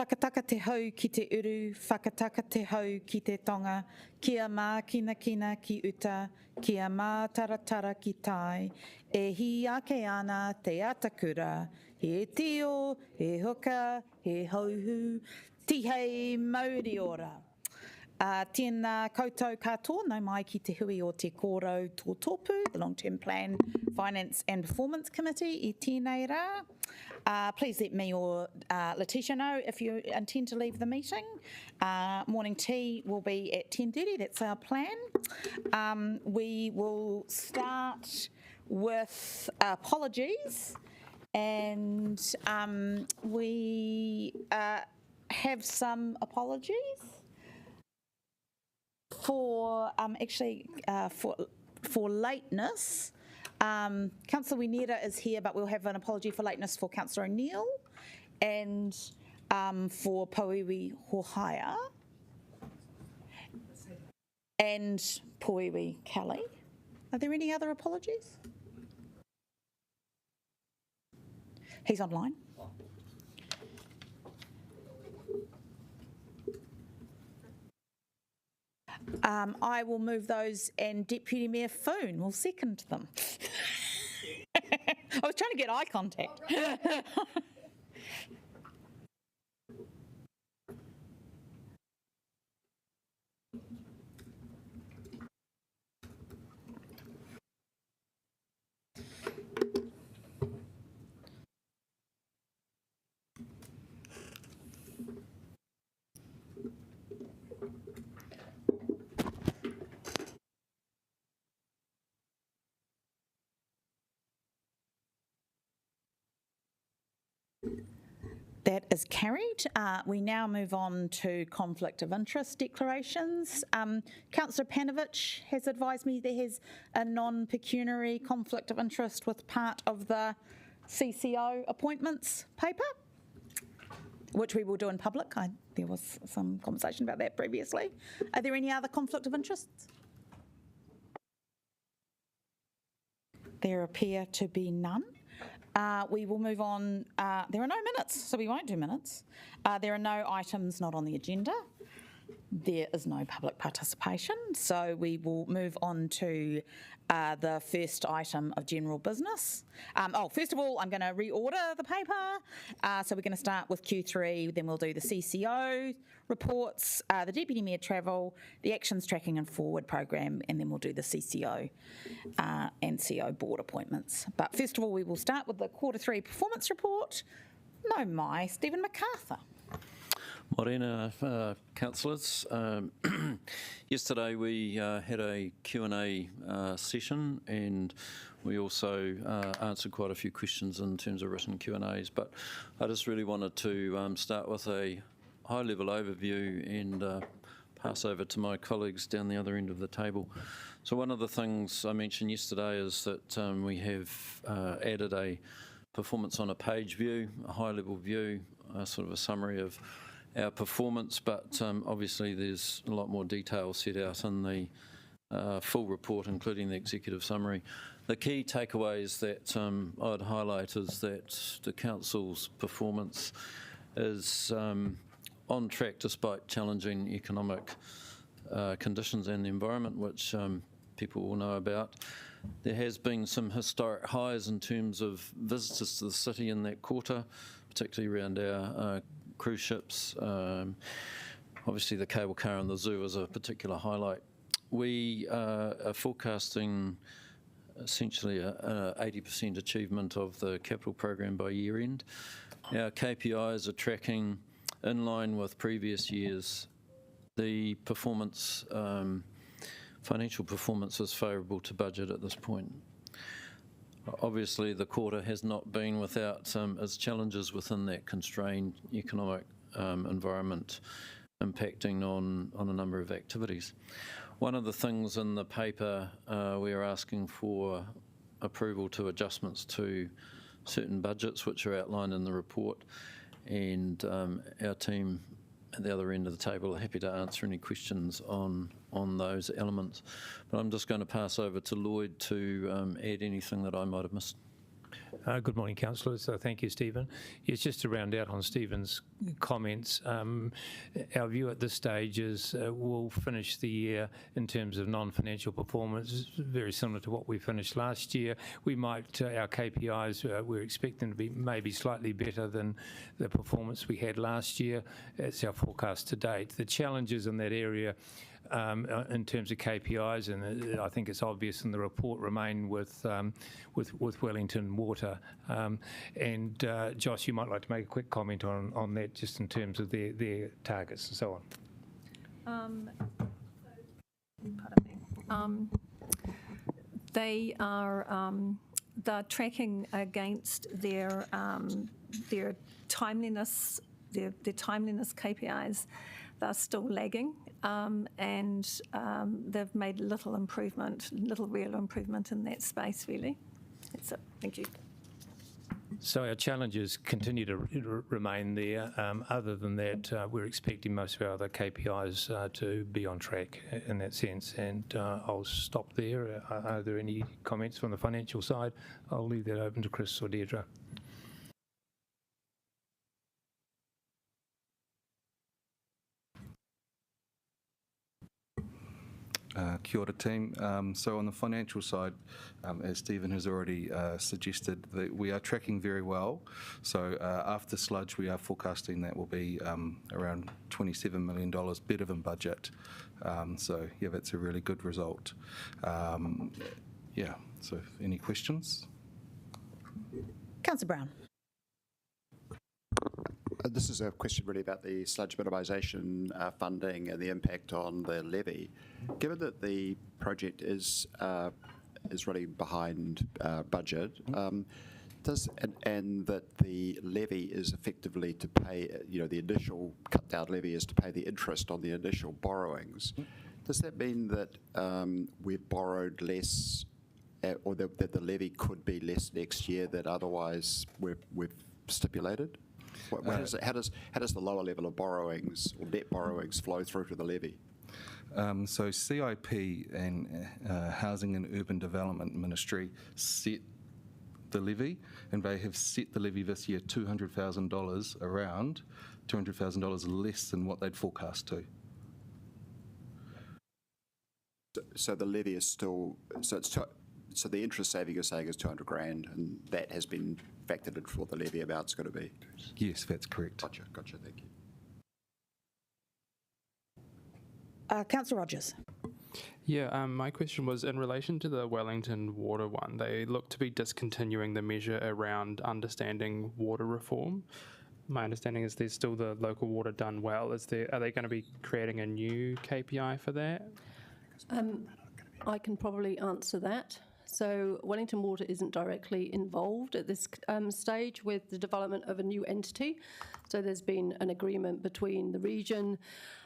Whakataka te hau ki te uru, whakataka te hau ki te tonga, kia mā kina kina ki uta, kia mā taratara ki tai, e hi ake ana te atakura, he tio, he hoka, he hauhu, tihei mauri ora. Tēnā koutou katoa, nau mai ki te hui o te Kōrau Tōtōpū, the Long-Term Plan, Finance and Performance Committee, I tēnei rā. Please let me or Letitia know if you intend to leave the meeting. Morning tea will be at 10:30, that's our plan. We will start with apologies, and we have some apologies for for lateness. Councillor Winera is here, but we'll have an apology for lateness for Councillor O'Neill and for Pauiwi Hohaia and Pauiwi Kelly. Are there any other apologies? He's online. I will move those, and Deputy Mayor Foon will second them. I was trying to get eye contact. That is carried. We now move on to conflict of interest declarations. Councillor Panovich has advised me there has a non-pecuniary conflict of interest with part of the CCO appointments paper, which we will do in public. There was some conversation about that previously. Are there any other conflict of interests? There appear to be none. We will move on. There are no minutes, so we won't do minutes. There are no items not on the agenda. There is no public participation, so we will move on to the first item of general business. First of all, I'm going to reorder the paper. So we're going to start with Q3, then we'll do the CCO reports, the Deputy Mayor travel, the actions tracking and forward program, and then we'll do the CCO and CO board appointments. But first of all, we will start with the Q3 performance report. No mai, Stephen MacArthur. Morena, councillors. Yesterday we had a Q&A session, and we also answered quite a few questions in terms of written Q&As, but I just really wanted to start with a high-level overview and pass over to my colleagues down the other end of the table. So one of the things I mentioned yesterday is that we have added a performance on a page view, a high-level view, sort of a summary of our performance, but obviously there's a lot more detail set out in the full report, including the executive summary. The key takeaways that I'd highlight is that the council's performance is on track despite challenging economic conditions and the environment, which people will know about. There has been some historic highs in terms of visitors to the city in that quarter, particularly around our cruise ships. Obviously the cable car and the zoo is a particular highlight. We are forecasting essentially a 80% achievement of the capital program by year end. Our KPIs are tracking in line with previous years. The performance, financial performance is favourable to budget at this point. Obviously the quarter has not been without its challenges within that constrained economic environment, impacting on a number of activities. One of the things in the paper, we are asking for approval to adjustments to certain budgets which are outlined in the report, and our team at the other end of the table are happy to answer any questions on those elements. But I'm just going to pass over to Lloyd to add anything that I might have missed. Good morning, councillors. Thank you, Stephen. Yes, just to round out on Stephen's comments, our view at this stage is we'll finish the year in terms of non-financial performance very similar to what we finished last year. We might, our KPIs, we're expecting to be maybe slightly better than the performance we had last year. It's our forecast to date. The challenges in that area in terms of KPIs, and I think it's obvious in the report, remain with Wellington Water. And Josh, you might like to make a quick comment on that, just in terms of their targets and so on. Pardon me. They're tracking against their timeliness, their timeliness KPIs. They're still lagging, and they've made little real improvement in that space, really. That's it. Thank you. So our challenges continue to remain there. Other than that, we're expecting most of our other KPIs to be on track in that sense. And I'll stop there. Are there any comments from the financial side? I'll leave that open to Chris or Deirdre. Kia ora team. So on the financial side, as Stephen has already suggested, that we are tracking very well. So after sludge, we are forecasting that will be around $27 million better than budget. So yeah, that's a really good result. Yeah, so any questions? Councillor Brown. This is a question really about the sludge minimisation funding and the impact on the levy. Given that the project is really behind budget, and that the levy is effectively to pay, the initial cut down levy is to pay the interest on the initial borrowings. Does that mean that we've borrowed less, or that the levy could be less next year than otherwise we've stipulated? How does the lower level of borrowings or net borrowings flow through to the levy? So CIP and Housing and Urban Development Ministry set the levy, and they have set the levy this year $200,000, around $200,000 less than what they'd forecast to. So the levy is still, so the interest saving you're saying is 200 grand, and that has been factored in for what the levy amount's going to be? Yes, that's correct. Gotcha, thank you. Councillor Rogers. Yeah, my question was in relation to the Wellington Water one. They look to be discontinuing the measure around understanding water reform. My understanding is there's still the local water done well. Are they going to be creating a new KPI for that? I can probably answer that. So Wellington Water isn't directly involved at this stage with the development of a new entity. So there's been an agreement between the region,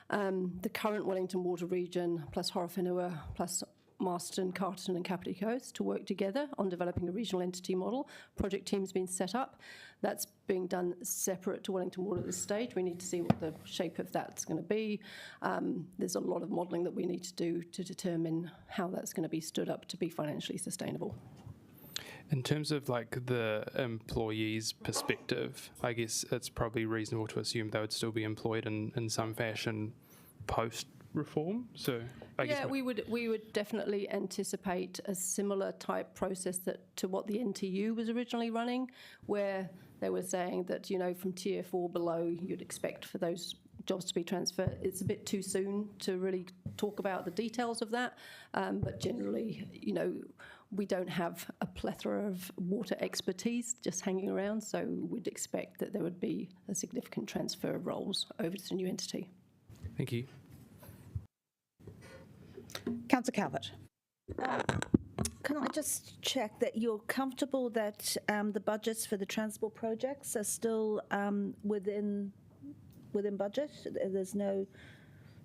the current Wellington Water region, plus Horowhenua, plus Marston, Carterton and Kapiti Coast to work together on developing a regional entity model. Project team's been set up. That's being done separate to Wellington Water at this stage. We need to see what the shape of that's going to be. There's a lot of modelling that we need to do to determine how that's going to be stood up to be financially sustainable. In terms of like the employees' perspective, I guess it's probably reasonable to assume they would still be employed in some fashion post reform. So I guess we would definitely anticipate a similar type process to what the NTU was originally running, where they were saying that from tier 4 below you'd expect for those jobs to be transferred. It's a bit too soon to really talk about the details of that, but generally we don't have a plethora of water expertise just hanging around, so we'd expect that there would be a significant transfer of roles over to the new entity. Thank you. Councillor Calvert. Can I just check that you're comfortable that the budgets for the transport projects are still within budget?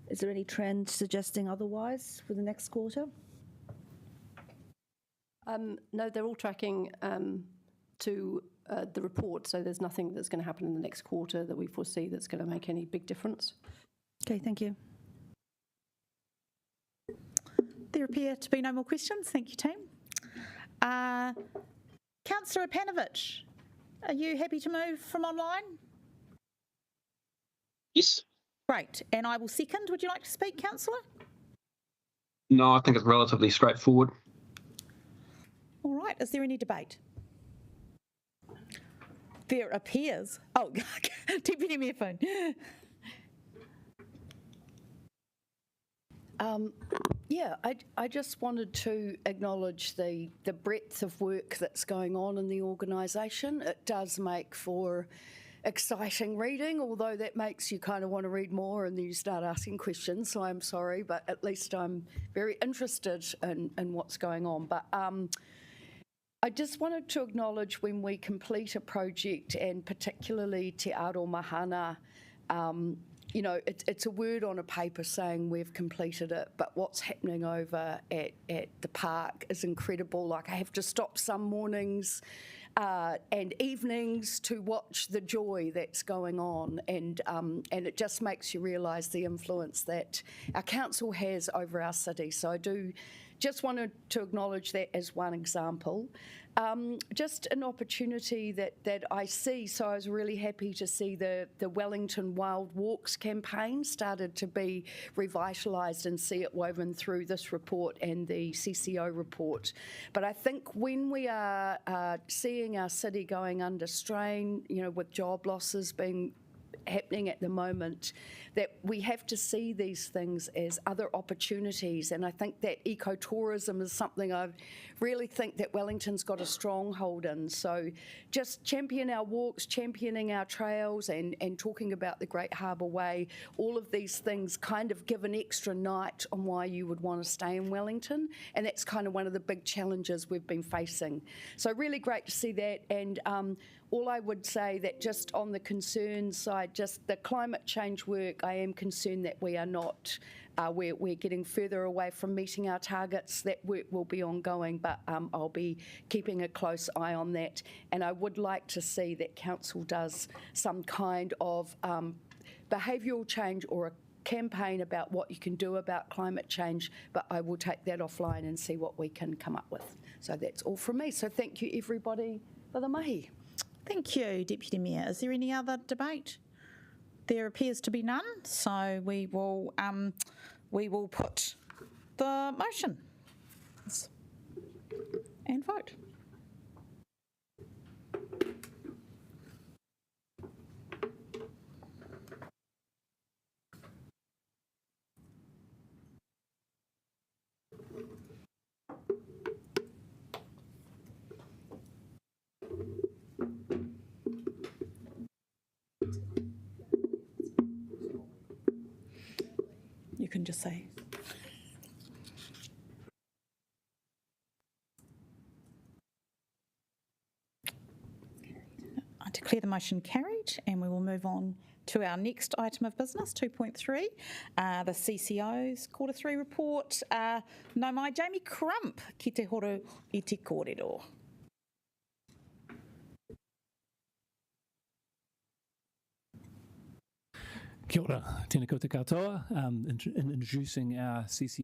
Is there any trend suggesting otherwise for the next quarter? No, they're all tracking to the report, so there's nothing that's going to happen in the next quarter that we foresee that's going to make any big difference. Okay, thank you. There appear to be no more questions. Thank you, team. Councillor Panovich, are you happy to move from online? Yes. Great. And I will second. Would you like to speak, Councillor? No, I think it's relatively straightforward. All right. Is there any debate? There appears. Oh, Deputy Mayor Foon. Yeah, I just wanted to acknowledge the breadth of work that's going on in the organisation. It does make for exciting reading, although that makes you kind of want to read more and then you start asking questions, so I'm sorry, but at least I'm very interested in what's going on. But I just wanted to acknowledge when we complete a project, and particularly Te Aro Mahana, you know, it's a word on a paper saying we've completed it, but what's happening over at the park is incredible. Like, I have to stop some mornings and evenings to watch the joy that's going on, and it just makes you realise the influence that our council has over our city. So I do just wanted to acknowledge that as one example. Just an opportunity that I see, so I was really happy to see the Wellington Wild Walks campaign started to be revitalised and see it woven through this report and the CCO report. But I think when we are seeing our city going under strain, you know, with job losses happening at the moment, that we have to see these things as other opportunities. And I think that ecotourism is something I really think that Wellington's got a stronghold in. So just champion our walks, championing our trails, and talking about the Great Harbour Way, all of these things kind of give an extra night on why you would want to stay in Wellington. And that's kind of one of the big challenges we've been facing. So really great to see that. And all I would say that just on the concerns side, just the climate change work, I am concerned that we are not, we're getting further away from meeting our targets. That work will be ongoing, but I'll be keeping a close eye on that. And I would like to see that council does some kind of behavioural change or a campaign about what you can do about climate change, but I will take that offline and see what we can come up with. So that's all from me. So thank you everybody for the mahi. Thank you, Deputy Mayor. Is there any other debate? There appears to be none, so we will put the motion and vote. You can just say. I declare the motion carried, and we will move on to our next item of business, 2.3, the CCO's Q3 report. No mai Jamie Crump ki te horo I te kōrero. Kia ora, tēnā koutou katoa. In introducing our CCO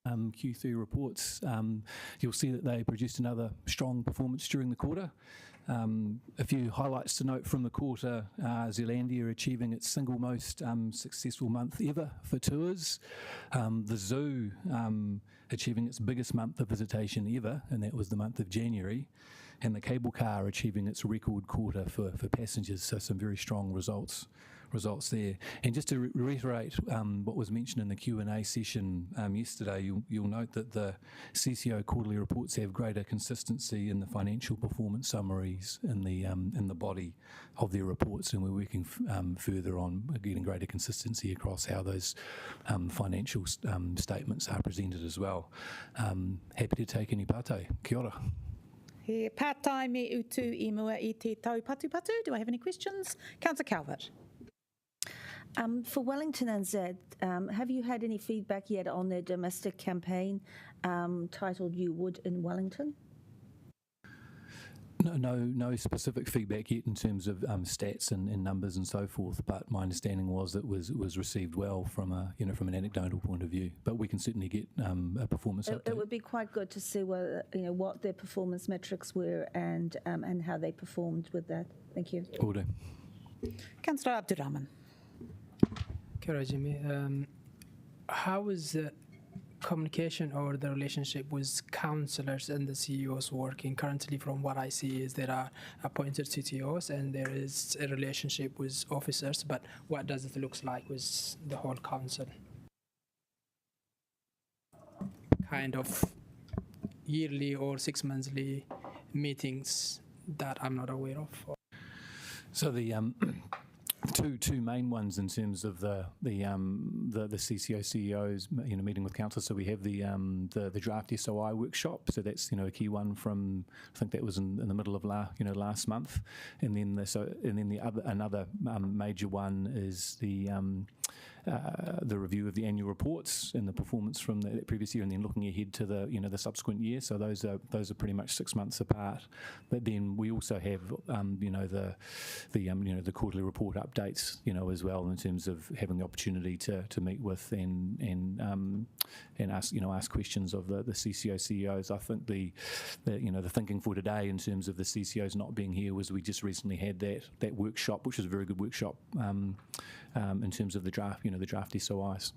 Q3 reports, you'll see that they produced another strong performance during the quarter. A few highlights to note from the quarter: Zealandia achieving its single most successful month ever for tours, the zoo achieving its biggest month of visitation ever, and that was the month of January, and the cable car achieving its record quarter for passengers, so some very strong results there. And just to reiterate what was mentioned in the Q&A session yesterday, you'll note that the CCO quarterly reports have greater consistency in the financial performance summaries in the body of their reports, and we're working further on getting greater consistency across how those financial statements are presented as well. Happy to take any pātai. Kia ora. He pātai me utu I mua I te tau patu. Do I have any questions? Councillor Calvert. For Wellington NZ, have you had any feedback yet on their domestic campaign titled You Would in Wellington? No specific feedback yet in terms of stats and numbers and so forth, but my understanding was it was received well from from an anecdotal point of view. But we can certainly get a performance update. It would be quite good to see what their performance metrics were and how they performed with that. Thank you. Will do. Councillor Abdurrahman. Kia ora, Jimmy. How is the communication or the relationship with councillors and the CEOs working? Currently, from what I see, is there are appointed CTOs and there is a relationship with officers, but what does it look like with the whole council? Kind of yearly or 6 monthly meetings that I'm not aware of. So the two main ones in terms of the CCO CEOs meeting with council. So we have the draft SOI workshop. So that's a key one from, I think that was in the middle of last month, and then another major one is the review of the annual reports and the performance from the previous year, and then looking ahead to the subsequent year. So those are pretty much 6 months apart. But then we also have the quarterly report updates as well, in terms of having the opportunity to meet with and ask questions of the CCO CEOs. I think the thinking for today in terms of the CCOs not being here was we just recently had that workshop, which was a very good workshop in terms of the draft SOIs.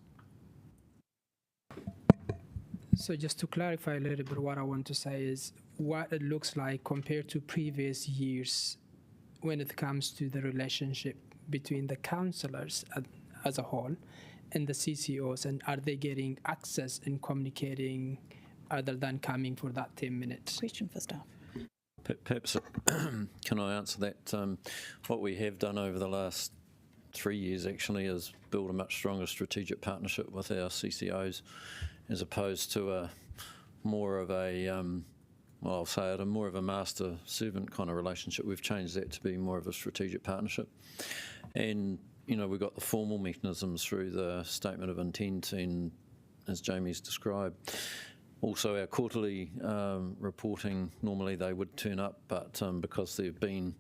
So just to clarify a little bit, what I want to say is what it looks like compared to previous years when it comes to the relationship between the councillors as a whole and the CCOs, and are they getting access and communicating other than coming for that 10 minutes? Question for staff. Perhaps, can I answer that? What we have done over the last 3 years actually is build a much stronger strategic partnership with our CCOs, as opposed to a more of a I'll say it, a more of a master-servant kind of relationship. We've changed that to be more of a strategic partnership. And, we've got the formal mechanisms through the statement of intent, and as Jamie's described. Also, our quarterly reporting, normally they would turn up, but because they've been,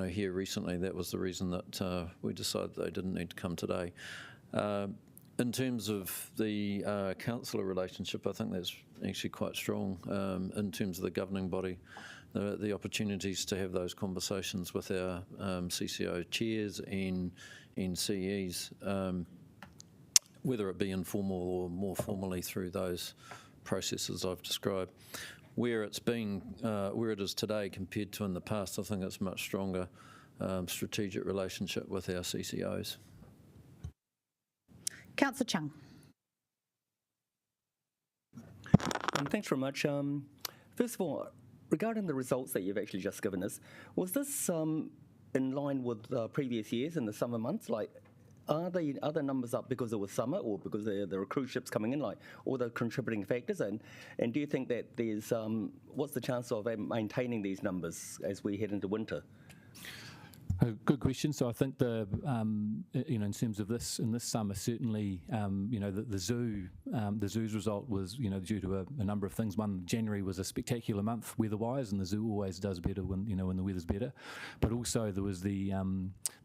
here recently, that was the reason that we decided they didn't need to come today. In terms of the councillor relationship, I think that's actually quite strong in terms of the governing body. The opportunities to have those conversations with our CCO chairs and CEs, whether it be informal or more formally through those processes I've described. Where it is today compared to in the past, I think it's a much stronger strategic relationship with our CCOs. Councillor Chung. Thanks very much. First of all, regarding the results that you've actually just given us, was this in line with previous years in the summer months? Like, are the other numbers up because it was summer or because there are cruise ships coming in, like all the contributing factors? And do you think that there's, what's the chance of maintaining these numbers as we head into winter? Good question. So I think in terms of this, in this summer, certainly, the zoo's result was, due to a number of things. One, January was a spectacular month weather-wise, and the zoo always does better when the weather's better. But also there was the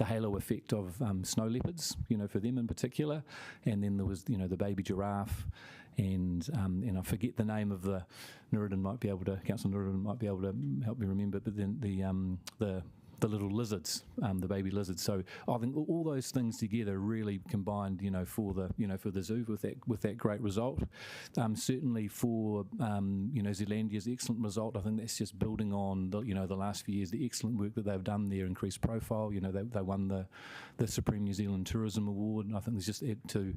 halo effect of snow leopards, for them in particular, and then there was, the baby giraffe. And I forget the name of the Councillor Nuridan might be able to help me remember. But then the little lizards, the baby lizards. So I think all those things together really combined, for the zoo with that great result. Certainly for Zealandia's excellent result, I think that's just building on the last few years, the excellent work that they've done there, increased profile. They won the Supreme New Zealand Tourism Award, and I think there's just to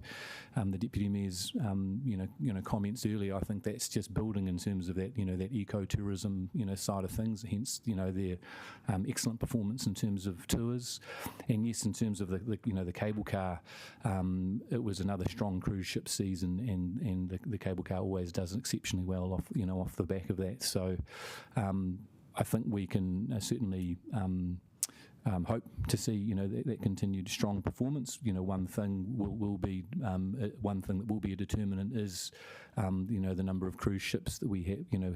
the Deputy Mayor's comments earlier. I think that's just building in terms of that that eco-tourism side of things. Hence their excellent performance in terms of tours, and yes, in terms of the cable car, it was another strong cruise ship season, and the cable car always does exceptionally well off the back of that. So I think we can certainly hope to see, that continued strong performance. One thing will be one thing that will be a determinant is, the number of cruise ships that we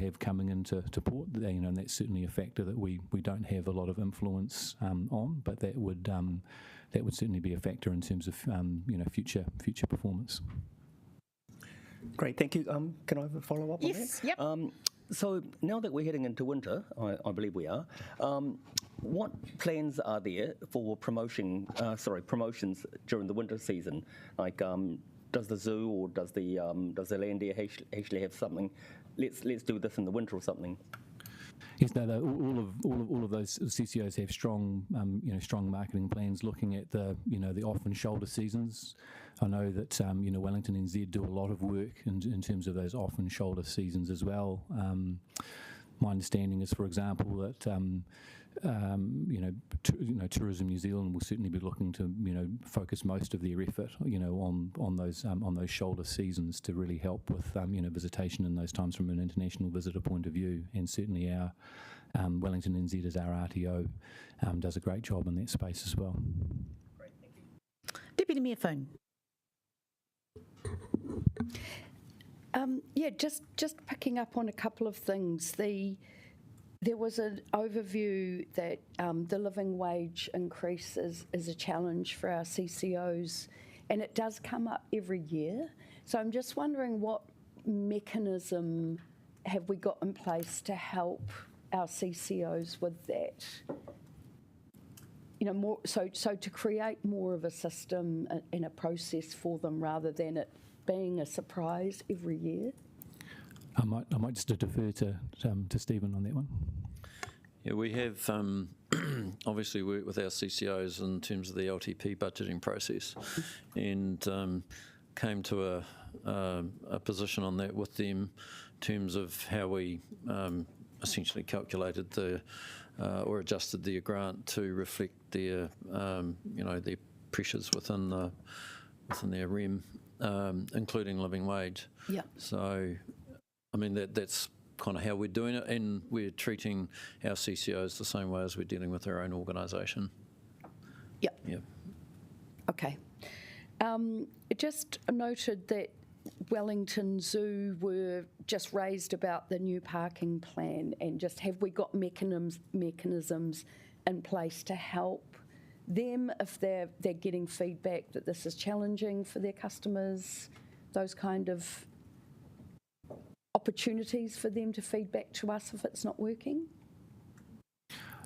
have coming into port. And that's certainly a factor that we don't have a lot of influence on, but that would certainly be a factor in terms of future performance. Great, thank you. Can I have a follow-up on that? Yes, yep. So now that we're heading into winter, I believe we are, what plans are there for promotions during the winter season? Like, does the zoo or does the Landia actually have something? Let's do this in the winter or something. Yes, no, all of those CCOs have strong, strong marketing plans looking at the off and shoulder seasons. I know that Wellington NZ do a lot of work in terms of those off and shoulder seasons as well. My understanding is, for example, that Tourism New Zealand will certainly be looking to focus most of their effort on those shoulder seasons to really help with visitation in those times from an international visitor point of view, and certainly our Wellington NZ as our RTO does a great job in that space as well. Great, thank you. Deputy Mayor Phone. Just picking up on a couple of things. There was an overview that the living wage increase is a challenge for our CCOs, and it does come up every year. So I'm just wondering, what mechanism have we got in place to help our CCOs with that? So to create more of a system and a process for them rather than it being a surprise every year. I might just defer to Stephen on that one. Yeah, we have obviously worked with our CCOs in terms of the LTP budgeting process, and came to a position on that with them in terms of how we essentially calculated or adjusted their grant to reflect their their pressures within their REM, including living wage. Yeah. So, I mean, that's kind of how we're doing it, and we're treating our CCOs the same way as we're dealing with our own organisation. Yep. Yep. Okay. Just noted that Wellington Zoo were just raised about the new parking plan, and just have we got mechanisms in place to help them if they're getting feedback that this is challenging for their customers, those kind of opportunities for them to feedback to us if it's not working?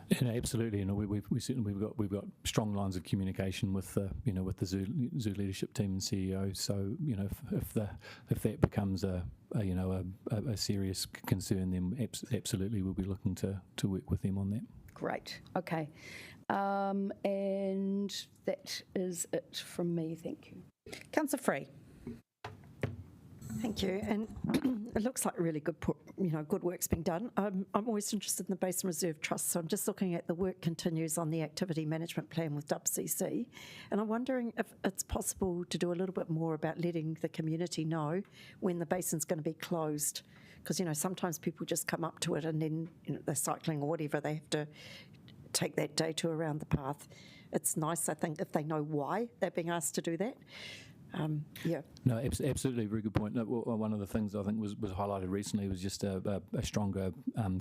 Yeah, absolutely. We've got strong lines of communication with the zoo leadership team and CEO. So if that becomes a serious concern, then absolutely we'll be looking to work with them on that. Great. Okay. And that is it from me. Thank you. Councillor Free. Thank you, and it looks like really good work's being done. I'm always interested in the Basin Reserve Trust, so I'm just looking at the work continues on the activity management plan with WCC, and I'm wondering if it's possible to do a little bit more about letting the community know when the basin's going to be closed, because sometimes people just come up to it and then they're cycling or whatever, they have to take that data around the path. It's nice, I think, if they know why they're being asked to do that. Yeah. No, absolutely, very good point. No, one of the things I think was highlighted recently was just a stronger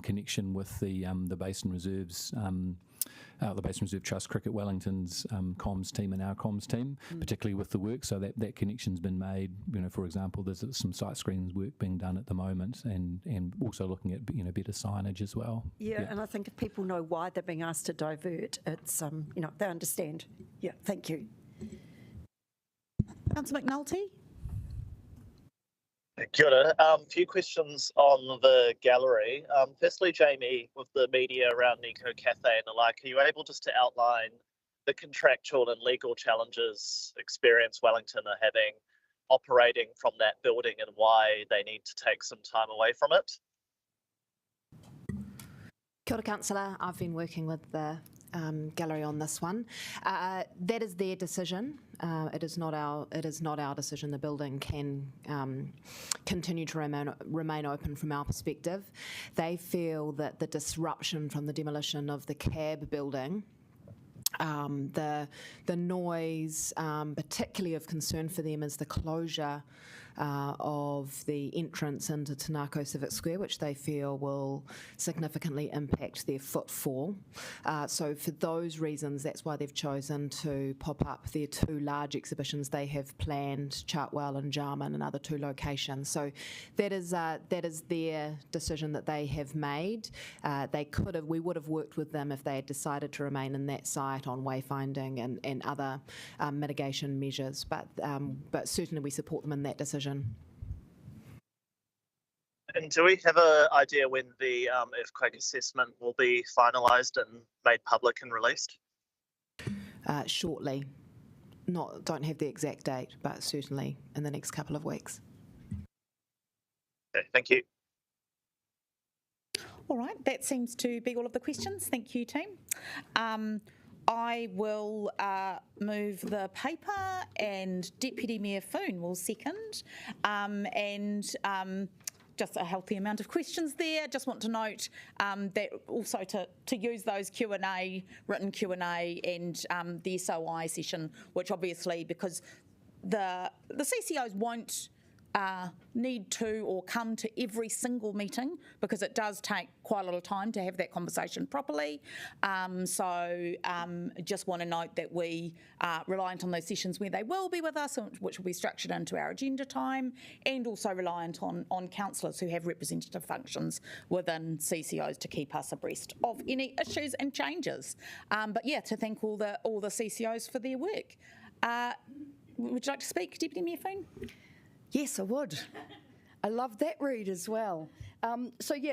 connection with the Basin Reserves, the Basin Reserve Trust Cricket Wellington's comms team and our comms team, particularly with the work. So that connection's been made. For example, there's some site screens work being done at the moment, and also looking at better signage as well. Yeah, and I think if people know why they're being asked to divert, it's they understand. Yeah, thank you. Councillor McNulty. Kia ora. Few questions on the gallery. Firstly, Jamie, with the media around Nico Cafe and the like, are you able just to outline the contractual and legal challenges experience Wellington are having operating from that building and why they need to take some time away from it? Kia ora, Councillor. I've been working with the gallery on this one. That is their decision. It is not our decision. The building can continue to remain open from our perspective. They feel that the disruption from the demolition of the cab building The noise, particularly of concern for them, is the closure of the entrance into Tanako Civic Square, which they feel will significantly impact their footfall. So for those reasons, that's why they've chosen to pop up their two large exhibitions they have planned, Chartwell and Jarman, and other two locations. So that is their decision that they have made. We would have worked with them if they had decided to remain in that site on wayfinding and other mitigation measures, but certainly we support them in that decision. And do we have an idea when the earthquake assessment will be finalised and made public and released? Shortly. Don't have the exact date, but certainly in the next couple of weeks. Okay, thank you. All right, that seems to be all of the questions. Thank you, team. I will move the paper, and Deputy Mayor Foon will second. Just a healthy amount of questions there. Just want to note that also to use those Q&A, written Q&A, and the SOI session, which obviously, because the CCOs won't need to or come to every single meeting, because it does take quite a lot of time to have that conversation properly. Just want to note that we are reliant on those sessions where they will be with us, which will be structured into our agenda time, and also reliant on councillors who have representative functions within CCOs to keep us abreast of any issues and changes. But yeah, to thank all the CCOs for their work. Would you like to speak, Deputy Mayor Foon? Yes, I would. I love that read as well.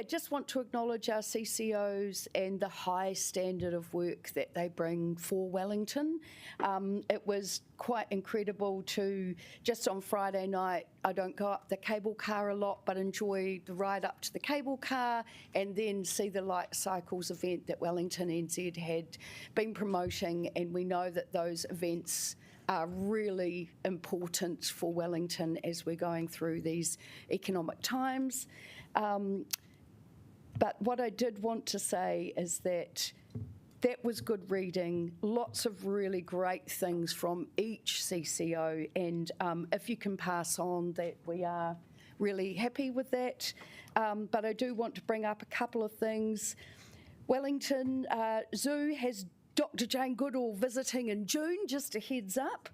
Just want to acknowledge our CCOs and the high standard of work that they bring for Wellington. It was quite incredible to, just on Friday night, I don't go up the cable car a lot, but enjoy the ride up to the cable car and then see the Light Cycles event that Wellington NZ had been promoting, and we know that those events are really important for Wellington as we're going through these economic times. But what I did want to say is that was good reading, lots of really great things from each CCO, and if you can pass on that, we are really happy with that. But I do want to bring up a couple of things. Wellington Zoo has Dr. Jane Goodall visiting in June, just a heads up,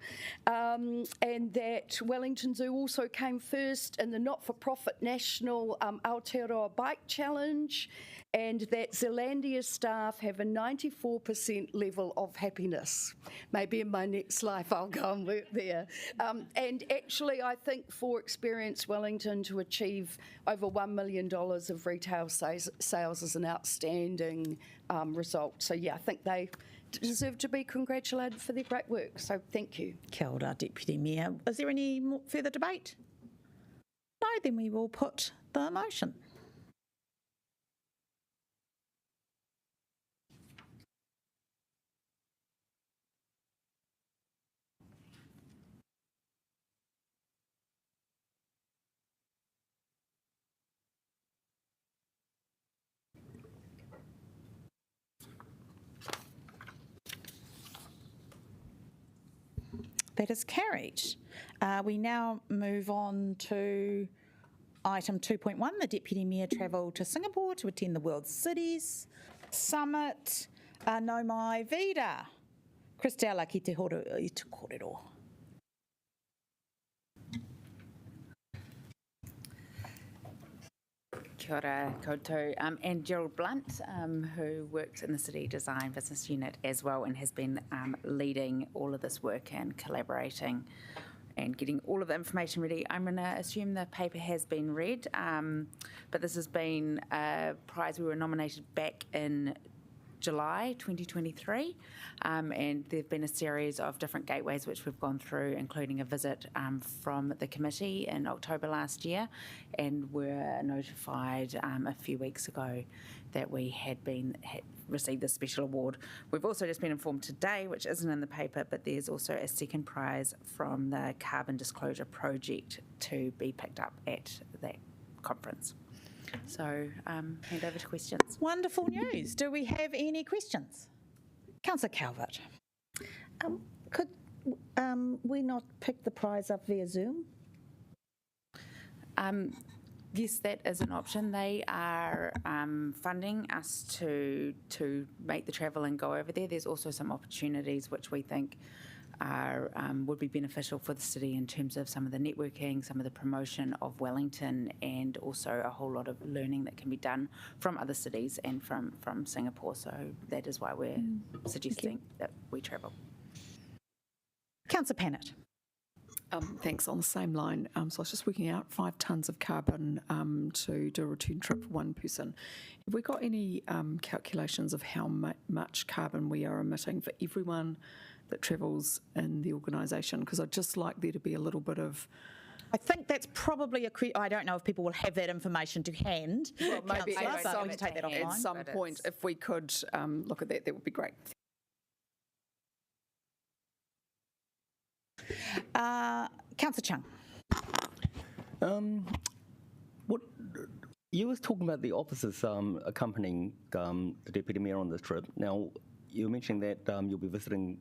and that Wellington Zoo also came first in the not-for-profit National Aotearoa Bike Challenge, and that Zealandia staff have a 94% level of happiness. Maybe in my next life I'll go and work there. And actually I think for Experience Wellington to achieve over $1 million of retail sales is an outstanding result. So yeah, I think they deserve to be congratulated for their great work. So thank you. Kia ora, Deputy Mayor. Is there any more further debate? No, then we will put the motion. That is carried. We now move on to item 2.1, the Deputy Mayor travelled to Singapore to attend the World Cities Summit. No mai vida. Christella, ki te horo I te kōrero. Kia ora koutou. And Gerald Blunt, who works in the City Design Business Unit as well and has been leading all of this work and collaborating and getting all of the information ready. I'm going to assume the paper has been read, but this has been a prize we were nominated back in July 2023, and there have been a series of different gateways which we've gone through, including a visit from the committee in October last year, and were notified a few weeks ago that we had received this special award. We've also just been informed today, which isn't in the paper, but there's also a second prize from the Carbon Disclosure Project to be picked up at that conference. So, hand over to questions. Wonderful news. Do we have any questions? Councillor Calvert. Could we not pick the prize up via Zoom? Yes, that is an option. They are funding us to make the travel and go over there. There's also some opportunities which we think are would be beneficial for the city in terms of some of the networking, some of the promotion of Wellington, and also a whole lot of learning that can be done from other cities and from Singapore. So that is why we're suggesting that we travel. Councillor Pannett. Thanks. On the same line, so I was just working out 5 tonnes of carbon to do a return trip for one person. Have we got any calculations of how much carbon we are emitting for everyone that travels in the organisation? Because I'd just like there to be a little bit of... I think that's probably I don't know if people will have that information to hand. Well, maybe at some point, if we could look at that, that would be great. Councillor Chung. What you was talking about the officers accompanying the Deputy Mayor on this trip. Now, you were mentioning that they'll be visiting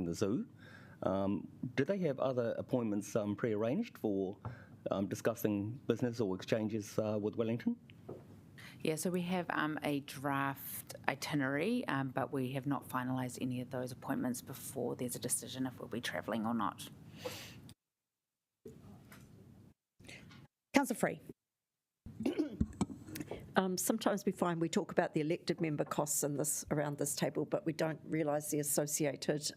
the zoo. Do they have other appointments pre-arranged for discussing business or exchanges with Wellington? Yeah, so we have a draft itinerary, but we have not finalised any of those appointments before there's a decision if we'll be travelling or not. Councillor Free. Sometimes we find we talk about the elected member costs around this table, but we don't realise the associated,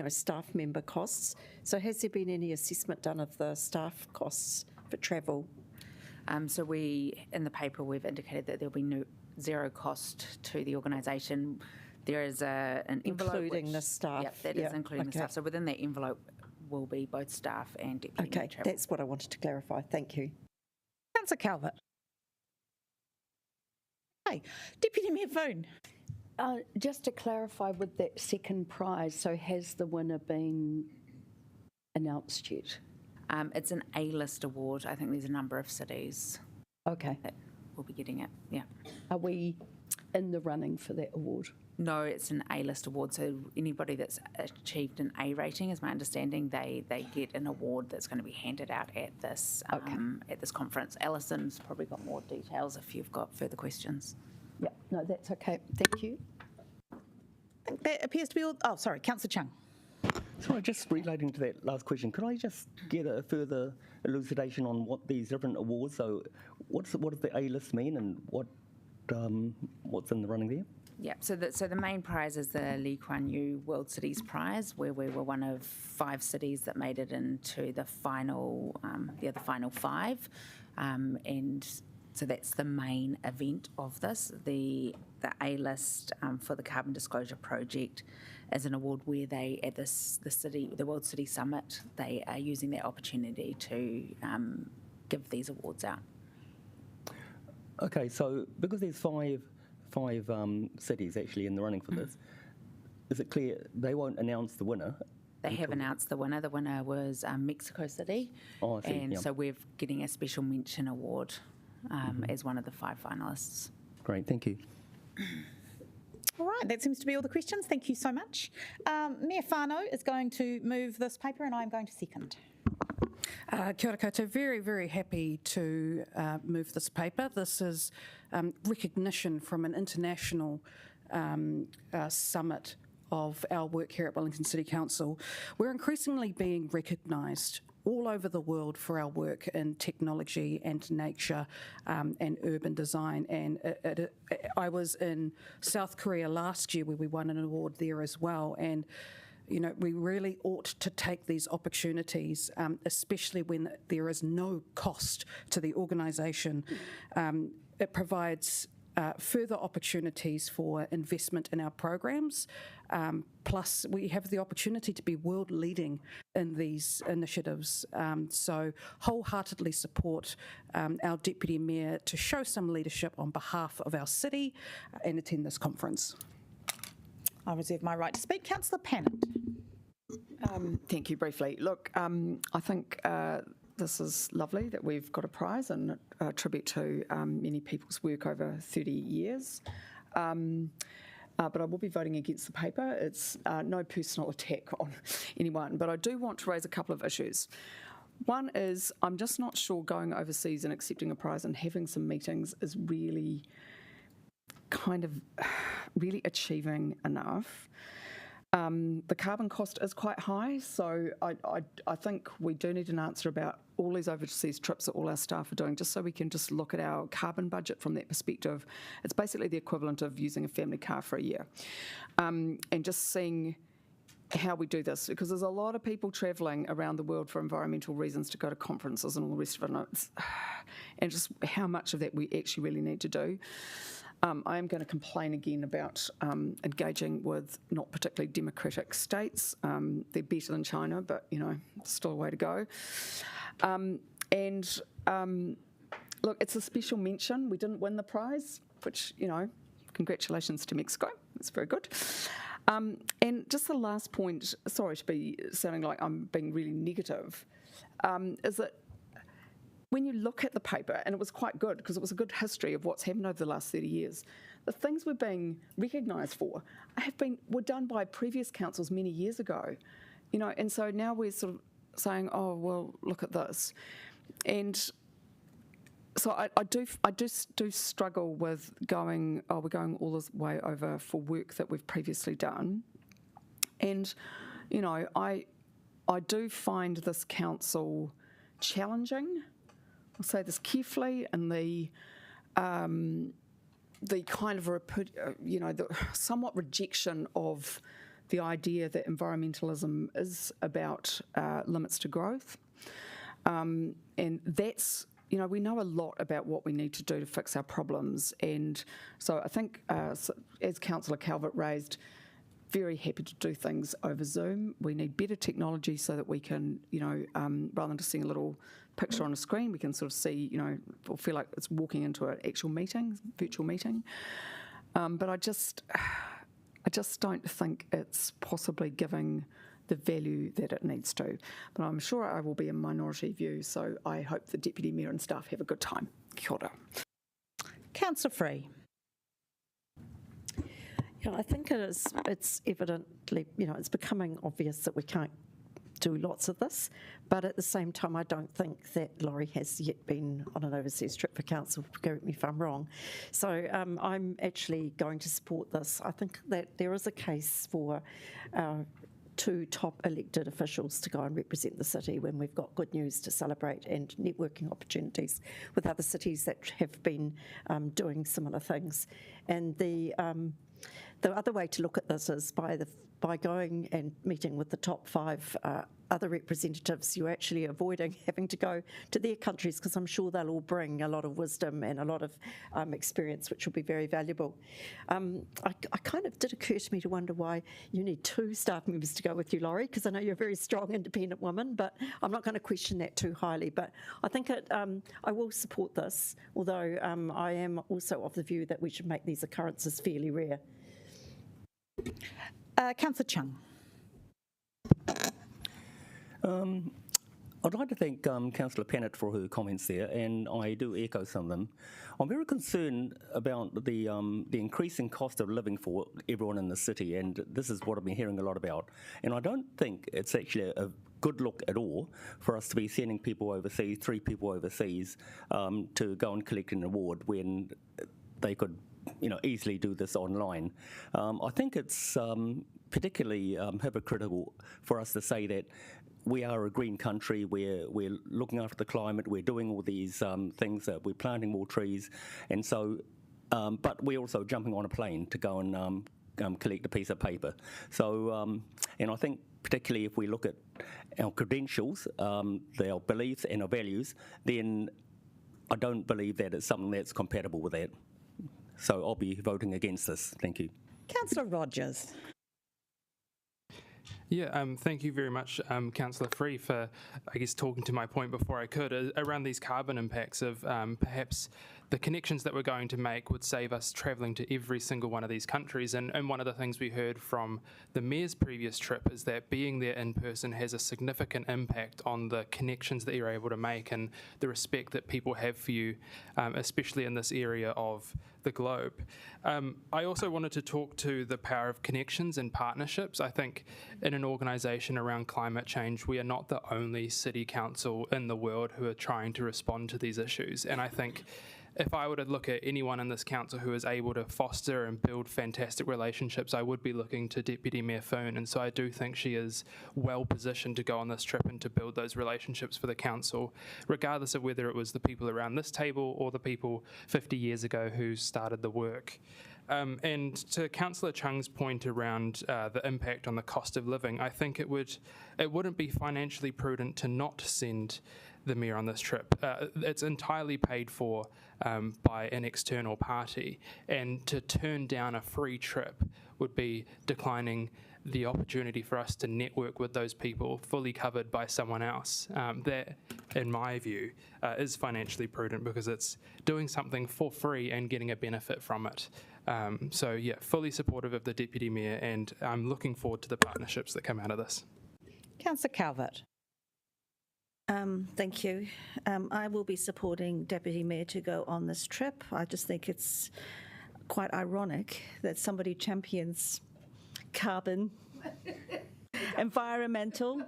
staff member costs. So has there been any assessment done of the staff costs for travel? So in the paper, we've indicated that there'll be zero cost to the organisation. There is an envelope. Including the staff. Yep, that is including the staff. So within that envelope will be both staff and deputy mayor travel. That's what I wanted to clarify. Thank you. Councillor Calvert. Hey, Deputy Mayor Foon. Just to clarify with that second prize, so has the winner been announced yet? It's an A-list award. I think there's a number of cities that will be getting it, yeah. Are we in the running for that award? No, it's an A-list award, so anybody that's achieved an A rating, is my understanding, they get an award that's going to be handed out at this conference. Alison's probably got more details if you've got further questions. Yeah, no, that's okay. Thank you. I think that appears to be all. Oh, sorry, Councillor Chung. Sorry, just relating to that last question, could I just get a further elucidation on what these different awards? So, what does the A-list mean, and what's in the running there? Yeah, so the main prize is the Lee Kuan Yew World Cities Prize, where we were one of 5 cities that made it into the final 5, and so that's the main event of this. The A-list for the Carbon Disclosure Project is an award where they, at the World City Summit, they are using that opportunity to give these awards out. Okay, so because there's five cities actually in the running for this, is it clear they won't announce the winner? They have announced the winner. The winner was Mexico City. Oh, I see. And so we're getting a special mention award as one of the 5 finalists. Great, thank you. All right, that seems to be all the questions. Thank you so much. Mayor Whānau is going to move this paper and I'm going to second. Kia ora koutou. Very, very happy to move this paper. This is recognition from an international summit of our work here at Wellington City Council. We're increasingly being recognised all over the world for our work in technology and nature and urban design. And I was in South Korea last year where we won an award there as well. And we really ought to take these opportunities, especially when there is no cost to the organisation. It provides further opportunities for investment in our programs. Plus, we have the opportunity to be world leading in these initiatives. So wholeheartedly support our Deputy Mayor to show some leadership on behalf of our city and attend this conference. I reserve my right to speak. Councillor Pannett. Thank you. Briefly. Look, I think this is lovely that we've got a prize and a tribute to many people's work over 30 years. but I will be voting against the paper. It's no personal attack on anyone, but I do want to raise a couple of issues. One is I'm just not sure going overseas and accepting a prize and having some meetings is really really achieving enough. The carbon cost is quite high, so I think we do need an answer about all these overseas trips that all our staff are doing, just so we can just look at our carbon budget from that perspective. It's basically the equivalent of using a family car for a year. And just seeing how we do this, because there's a lot of people travelling around the world for environmental reasons to go to conferences and all the rest of it, and just how much of that we actually really need to do. I am going to complain again about engaging with not particularly democratic states. They're better than China, but, still a way to go. Look, it's a special mention. We didn't win the prize, which, congratulations to Mexico. It's very good. And just the last point, sorry to be sounding like I'm being really negative, is that when you look at the paper, and it was quite good because it was a good history of what's happened over the last 30 years, the things we're being recognised for were done by previous councils many years ago, and so now we're sort of saying, oh, well, look at this. And so I do struggle with going, oh, we're going all this way over for work that we've previously done. And, I do find this council challenging. I'll say this carefully, and the kind of the somewhat rejection of the idea that environmentalism is about limits to growth, and that's we know a lot about what we need to do to fix our problems, and so I think as Councillor Calvert raised, very happy to do things over Zoom. We need better technology so that we can, rather than just seeing a little picture on a screen, we can sort of see, or feel like it's walking into an actual meeting, virtual meeting. But I just don't think it's possibly giving the value that it needs to. But I'm sure I will be a minority view, so I hope the Deputy Mayor and staff have a good time. Kia ora. Councillor Free. I think it's evidently, it's becoming obvious that we can't do lots of this, but at the same time, I don't think that Laurie has yet been on an overseas trip for council, correct me if I'm wrong. So I'm actually going to support this. I think that there is a case for two top elected officials to go and represent the city when we've got good news to celebrate and networking opportunities with other cities that have been doing similar things. And the other way to look at this is by going and meeting with the top 5 other representatives, you're actually avoiding having to go to their countries, because I'm sure they'll all bring a lot of wisdom and a lot of experience, which will be very valuable. I kind of did occur to me to wonder why you need 2 staff members to go with you, Laurie, because I know you're a very strong, independent woman, but I'm not going to question that too highly. But I think I will support this, although I am also of the view that we should make these occurrences fairly rare. Councillor Chung. I'd like to thank Councillor Pennant for her comments there, and I do echo some of them. I'm very concerned about the increasing cost of living for everyone in the city, and this is what I've been hearing a lot about. And I don't think it's actually a good look at all for us to be sending people overseas, 3 people overseas, to go and collect an award when they could easily do this online. I think it's particularly hypocritical for us to say that we are a green country, we're looking after the climate, we're doing all these things, we're planting more trees, and so, but we're also jumping on a plane to go and collect a piece of paper. So, and I think particularly if we look at our credentials, our beliefs and our values, then I don't believe that it's something that's compatible with that. So I'll be voting against this. Thank you. Councillor Rogers. Yeah, thank you very much, Councillor Free, for, I guess, talking to my point before I could, around these carbon impacts of perhaps the connections that we're going to make would save us travelling to every single one of these countries. And one of the things we heard from the Mayor's previous trip is that being there in person has a significant impact on the connections that you're able to make and the respect that people have for you, especially in this area of the globe. I also wanted to talk to the power of connections and partnerships. I think in an organisation around climate change, we are not the only city council in the world who are trying to respond to these issues. And I think if I were to look at anyone in this council who is able to foster and build fantastic relationships, I would be looking to Deputy Mayor Foon, and so I do think she is well positioned to go on this trip and to build those relationships for the council, regardless of whether it was the people around this table or the people 50 years ago who started the work. And to Councillor Chung's point around the impact on the cost of living, I think it wouldn't be financially prudent to not send the Mayor on this trip. It's entirely paid for by an external party, and to turn down a free trip would be declining the opportunity for us to network with those people fully covered by someone else. That, in my view, is financially prudent because it's doing something for free and getting a benefit from it. So yeah, fully supportive of the Deputy Mayor, and I'm looking forward to the partnerships that come out of this. Councillor Calvert. Thank you. I will be supporting Deputy Mayor to go on this trip. I just think it's quite ironic that somebody champions carbon environmental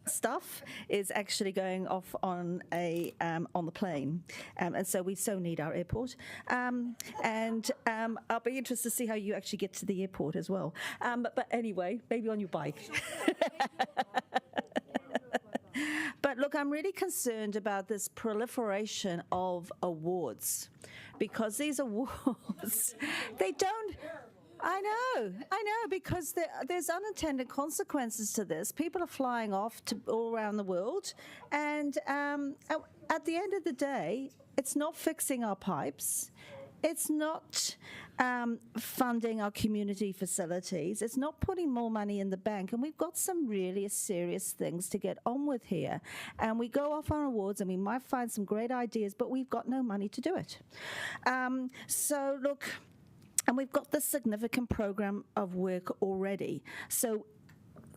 stuff is actually going off on the plane, and so we so need our airport. And I'll be interested to see how you actually get to the airport as well. But anyway, maybe on your bike. But look, I'm really concerned about this proliferation of awards, because these awards, they don't. I know, because there's unintended consequences to this. People are flying off to all around the world, and at the end of the day, it's not fixing our pipes. It's not funding our community facilities. It's not putting more money in the bank. And we've got some really serious things to get on with here. And we go off on awards and we might find some great ideas, but we've got no money to do it. So look, and we've got this significant program of work already. So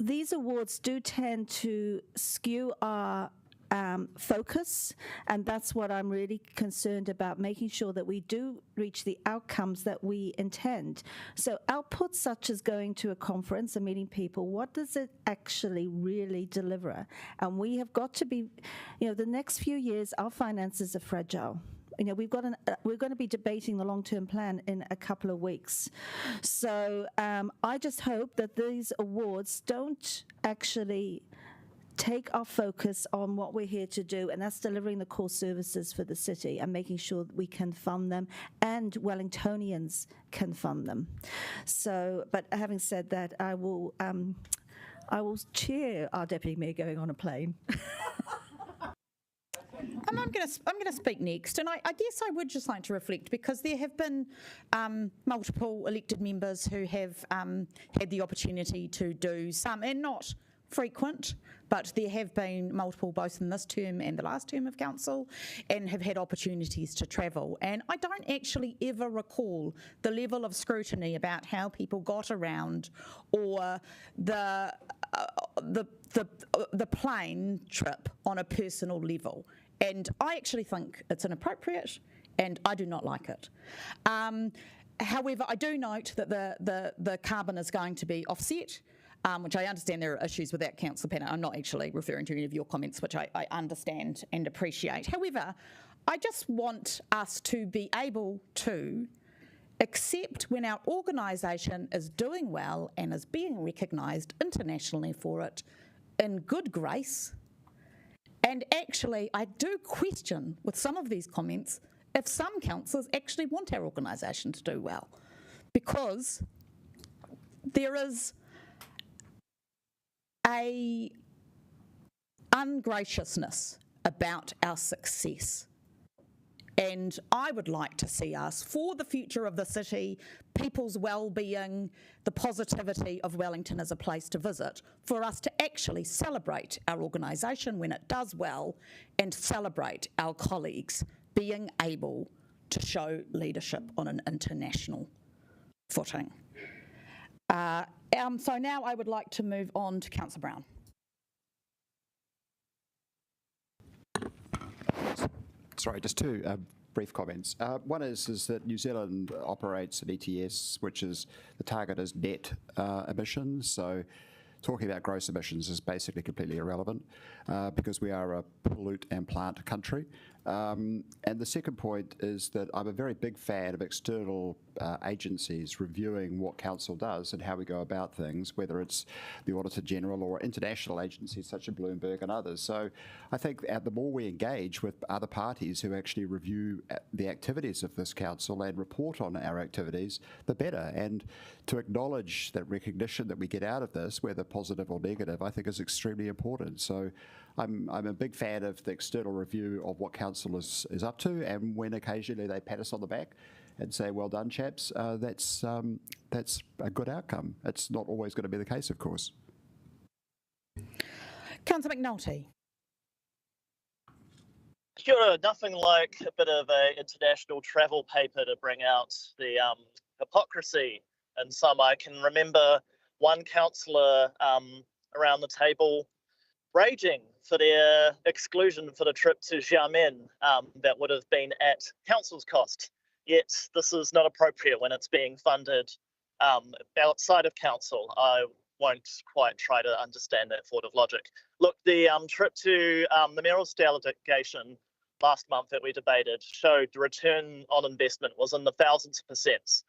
these awards do tend to skew our focus, and that's what I'm really concerned about, making sure that we do reach the outcomes that we intend. So outputs such as going to a conference and meeting people, what does it actually really deliver? And we have got to be, the next few years, our finances are fragile. We're going to be debating the long-term plan in a couple of weeks. So I just hope that these awards don't actually take our focus on what we're here to do, and that's delivering the core services for the city and making sure that we can fund them and Wellingtonians can fund them. So, but having said that, I will cheer our Deputy Mayor going on a plane. I'm going to speak next, and I guess I would just like to reflect, because there have been multiple elected members who have had the opportunity to do some, and not frequent, but there have been multiple, both in this term and the last term of council, and have had opportunities to travel. And I don't actually ever recall the level of scrutiny about how people got around, or the plane trip on a personal level. And I actually think it's inappropriate, and I do not like it. However, I do note that the carbon is going to be offset, which I understand there are issues with that, Councillor Panner. I'm not actually referring to any of your comments, which I understand and appreciate. However, I just want us to be able to accept when our organisation is doing well and is being recognised internationally for it in good grace. And actually, I do question with some of these comments if some councillors actually want our organisation to do well, because there is a ungraciousness about our success. And I would like to see us, for the future of the city, people's well-being, the positivity of Wellington as a place to visit, for us to actually celebrate our organisation when it does well and celebrate our colleagues being able to show leadership on an international footing. So now I would like to move on to Councillor Brown. Sorry, just two brief comments. One is that New Zealand operates an ETS, which is the target is net emissions. So talking about gross emissions is basically completely irrelevant because we are a pollute and plant country. And the second point is that I'm a very big fan of external agencies reviewing what council does and how we go about things, whether it's the Auditor General or international agencies such as Bloomberg and others. So I think the more we engage with other parties who actually review the activities of this council and report on our activities, the better. And to acknowledge that recognition that we get out of this, whether positive or negative, I think is extremely important. So I'm a big fan of the external review of what council is up to, and when occasionally they pat us on the back and say, well done, chaps, that's a good outcome. It's not always going to be the case, of course. Councillor McNulty. Kia ora, nothing like a bit of an international travel paper to bring out the hypocrisy in some. I can remember one councillor around the table raging for their exclusion for the trip to Xiamen that would have been at council's cost. Yet this is not appropriate when it's being funded outside of council. I won't quite try to understand that sort of logic. Look, the trip to the Mayoral's delegation last month that we debated showed the return on investment was in the thousands of percents.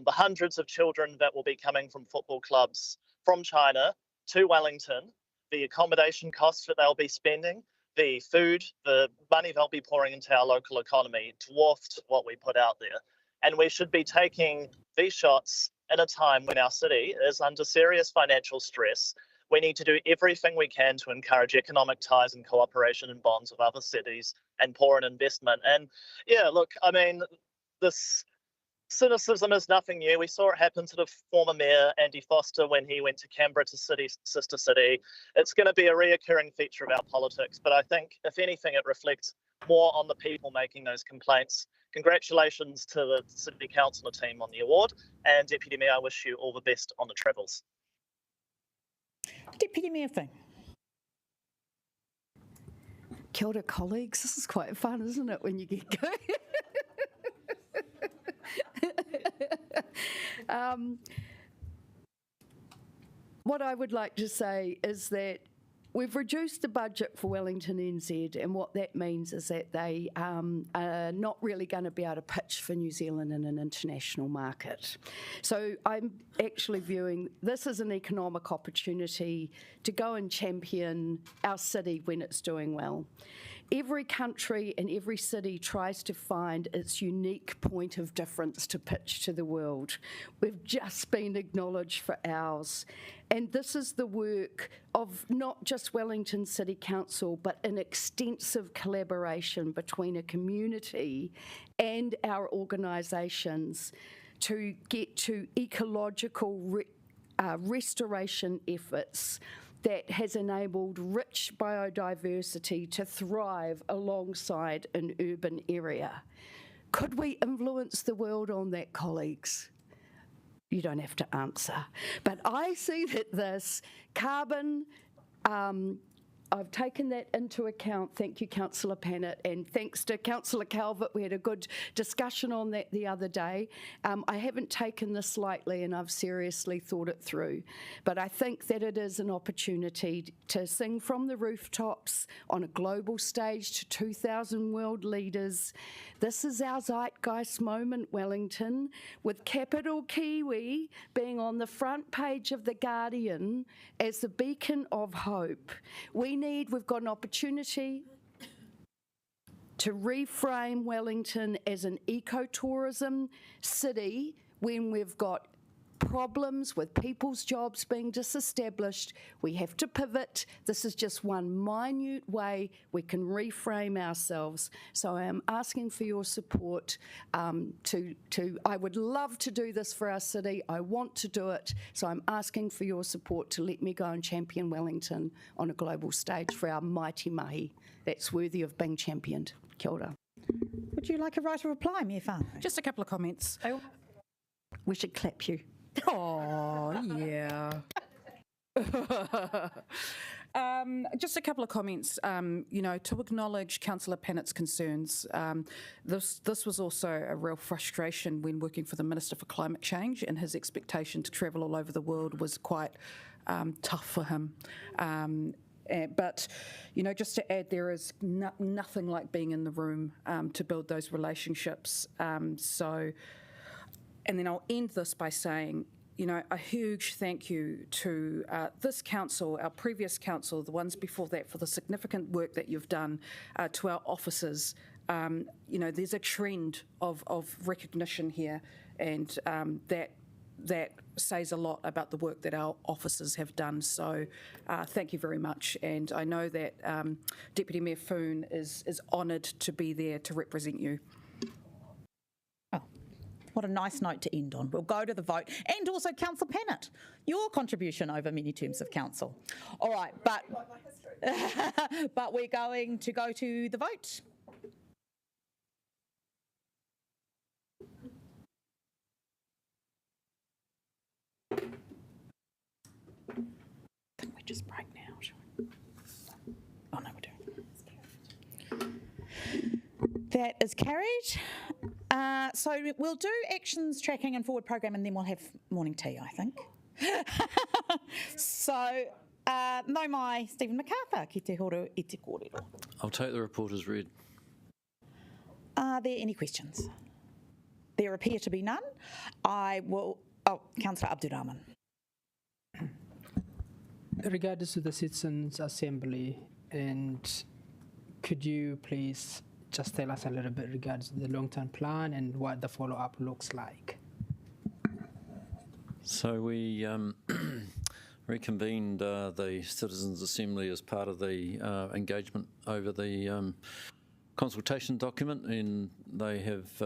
The hundreds of children that will be coming from football clubs from China to Wellington, the accommodation costs that they'll be spending, the food, the money they'll be pouring into our local economy dwarfed what we put out there. And we should be taking these shots at a time when our city is under serious financial stress. We need to do everything we can to encourage economic ties and cooperation and bonds with other cities and pour in investment. And yeah, look, I mean, this cynicism is nothing new. We saw it happen to the former mayor, Andy Foster, when he went to Canberra to sister city. It's going to be a reoccurring feature of our politics, but I think, if anything, it reflects more on the people making those complaints. Congratulations to the City Council team on the award, and Deputy Mayor, I wish you all the best on the travels. Deputy Mayor Fing. Kia ora, colleagues. This is quite fun, isn't it, when you get going? What I would like to say is that we've reduced the budget for Wellington NZ, and what that means is that they are not really going to be able to pitch for New Zealand in an international market. So I'm actually viewing this as an economic opportunity to go and champion our city when it's doing well. Every country and every city tries to find its unique point of difference to pitch to the world. We've just been acknowledged for ours. And this is the work of not just Wellington City Council, but an extensive collaboration between a community and our organisations to get to ecological restoration efforts that has enabled rich biodiversity to thrive alongside an urban area. Could we influence the world on that, colleagues? You don't have to answer. But I see that this carbon, I've taken that into account. Thank you, Councillor Pannett, and thanks to Councillor Calvert. We had a good discussion on that the other day. I haven't taken this lightly, and I've seriously thought it through. But I think that it is an opportunity to sing from the rooftops on a global stage to 2,000 world leaders. This is our zeitgeist moment, Wellington, with capital Kiwi being on the front page of The Guardian as the beacon of hope. We've got an opportunity to reframe Wellington as an ecotourism city when we've got problems with people's jobs being disestablished. We have to pivot. This is just one minute way we can reframe ourselves. So I am asking for your support I would love to do this for our city. I want to do it. So I'm asking for your support to let me go and champion Wellington on a global stage for our mighty mahi that's worthy of being championed. Kia ora. Would you like a right of reply, Mayor Whānau? Just a couple of comments. We should clap you. Oh, yeah. Just a couple of comments. To acknowledge Councillor Pennett's concerns. This was also a real frustration when working for the Minister for Climate Change, and his expectation to travel all over the world was quite tough for him. But, just to add, there is nothing like being in the room to build those relationships. And then I'll end this by saying, a huge thank you to this council, our previous council, the ones before that, for the significant work that you've done, to our officers. There's a trend of recognition here, and that says a lot about the work that our officers have done. So thank you very much. And I know that Deputy Mayor Foon is honoured to be there to represent you. What a nice note to end on. We'll go to the vote. And also Councillor Pennant, your contribution over many terms of council. All right, but we're going to go to the vote. Can we just break now? Oh, no, we're doing. That is carried. So we'll do actions tracking and forward program, and then we'll have morning tea, I think. So, no mai, Stephen MacArthur, ki te horo I te kōrero. I'll take the report as read. Are there any questions? There appear to be none. Councillor Abdurrahman. Regards to the Citizens' Assembly, and could you please just tell us a little bit regards to the long-term plan and what the follow-up looks like? So we reconvened the Citizens' Assembly as part of the engagement over the consultation document, and they have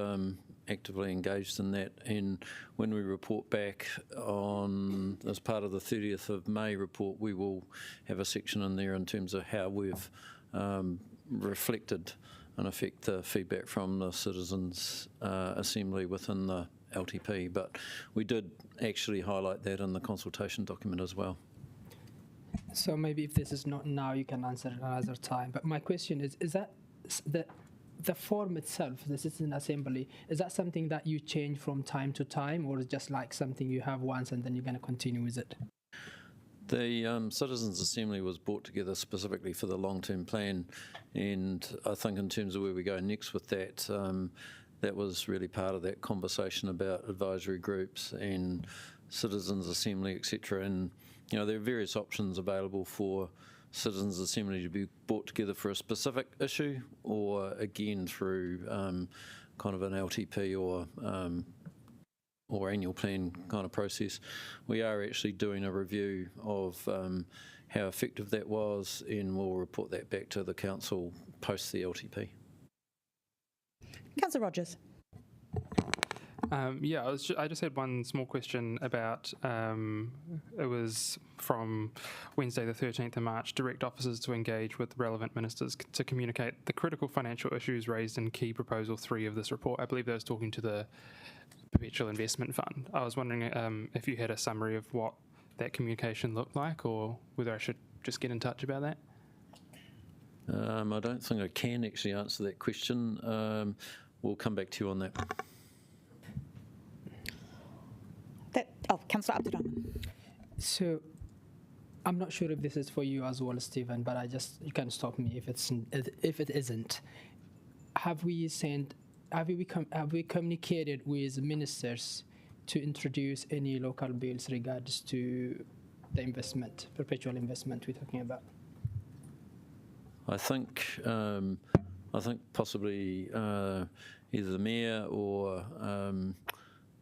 actively engaged in that. And when we report back on, as part of the 30th of May report, we will have a section in there in terms of how we've reflected, in effect, the feedback from the Citizens' Assembly within the LTP. But we did actually highlight that in the consultation document as well. So maybe if this is not now, you can answer it another time. But my question is that the form itself, the Citizen Assembly, is that something that you change from time to time, or is just like something you have once and then you're going to continue with it? The Citizens' Assembly was brought together specifically for the long-term plan, and I think in terms of where we go next with that, that was really part of that conversation about advisory groups and Citizens' Assembly, etc. And there are various options available for Citizens' Assembly to be brought together for a specific issue, or again through kind of an LTP or annual plan kind of process. We are actually doing a review of how effective that was, and we'll report that back to the council post the LTP. Councillor Rogers. I just had one small question about, it was from Wednesday the 13th of March, direct officers to engage with relevant ministers to communicate the critical financial issues raised in key proposal 3 of this report. I believe that was talking to the Perpetual Investment Fund. I was wondering if you had a summary of what that communication looked like, or whether I should just get in touch about that. I don't think I can actually answer that question. We'll come back to you on that. Councillor Abdurrahman. So, I'm not sure if this is for you as well, Stephen, but you can stop me if it isn't. Have we communicated with ministers to introduce any local bills regards to the investment, perpetual investment we're talking about? I think possibly either the mayor or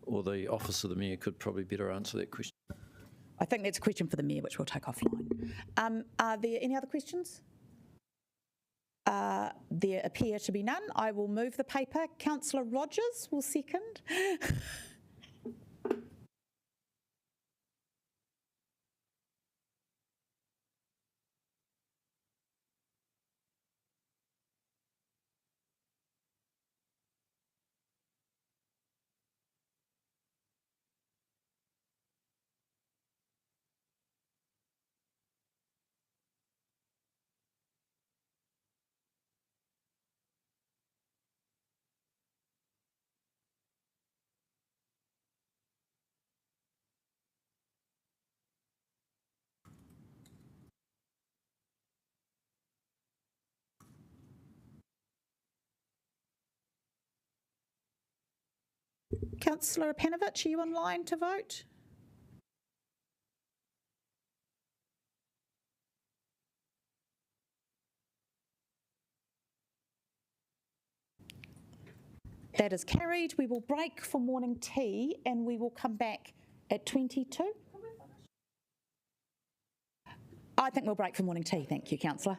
or the Office of the Mayor could probably better answer that question. I think that's a question for the Mayor, which we'll take offline. Are there any other questions? There appear to be none. I will move the paper. Councillor Rogers will second. Councillor Panovich, are you online to vote? That is carried. We will break for morning tea and we will come back at 22. I think we'll break for morning tea. Thank you, Councillor.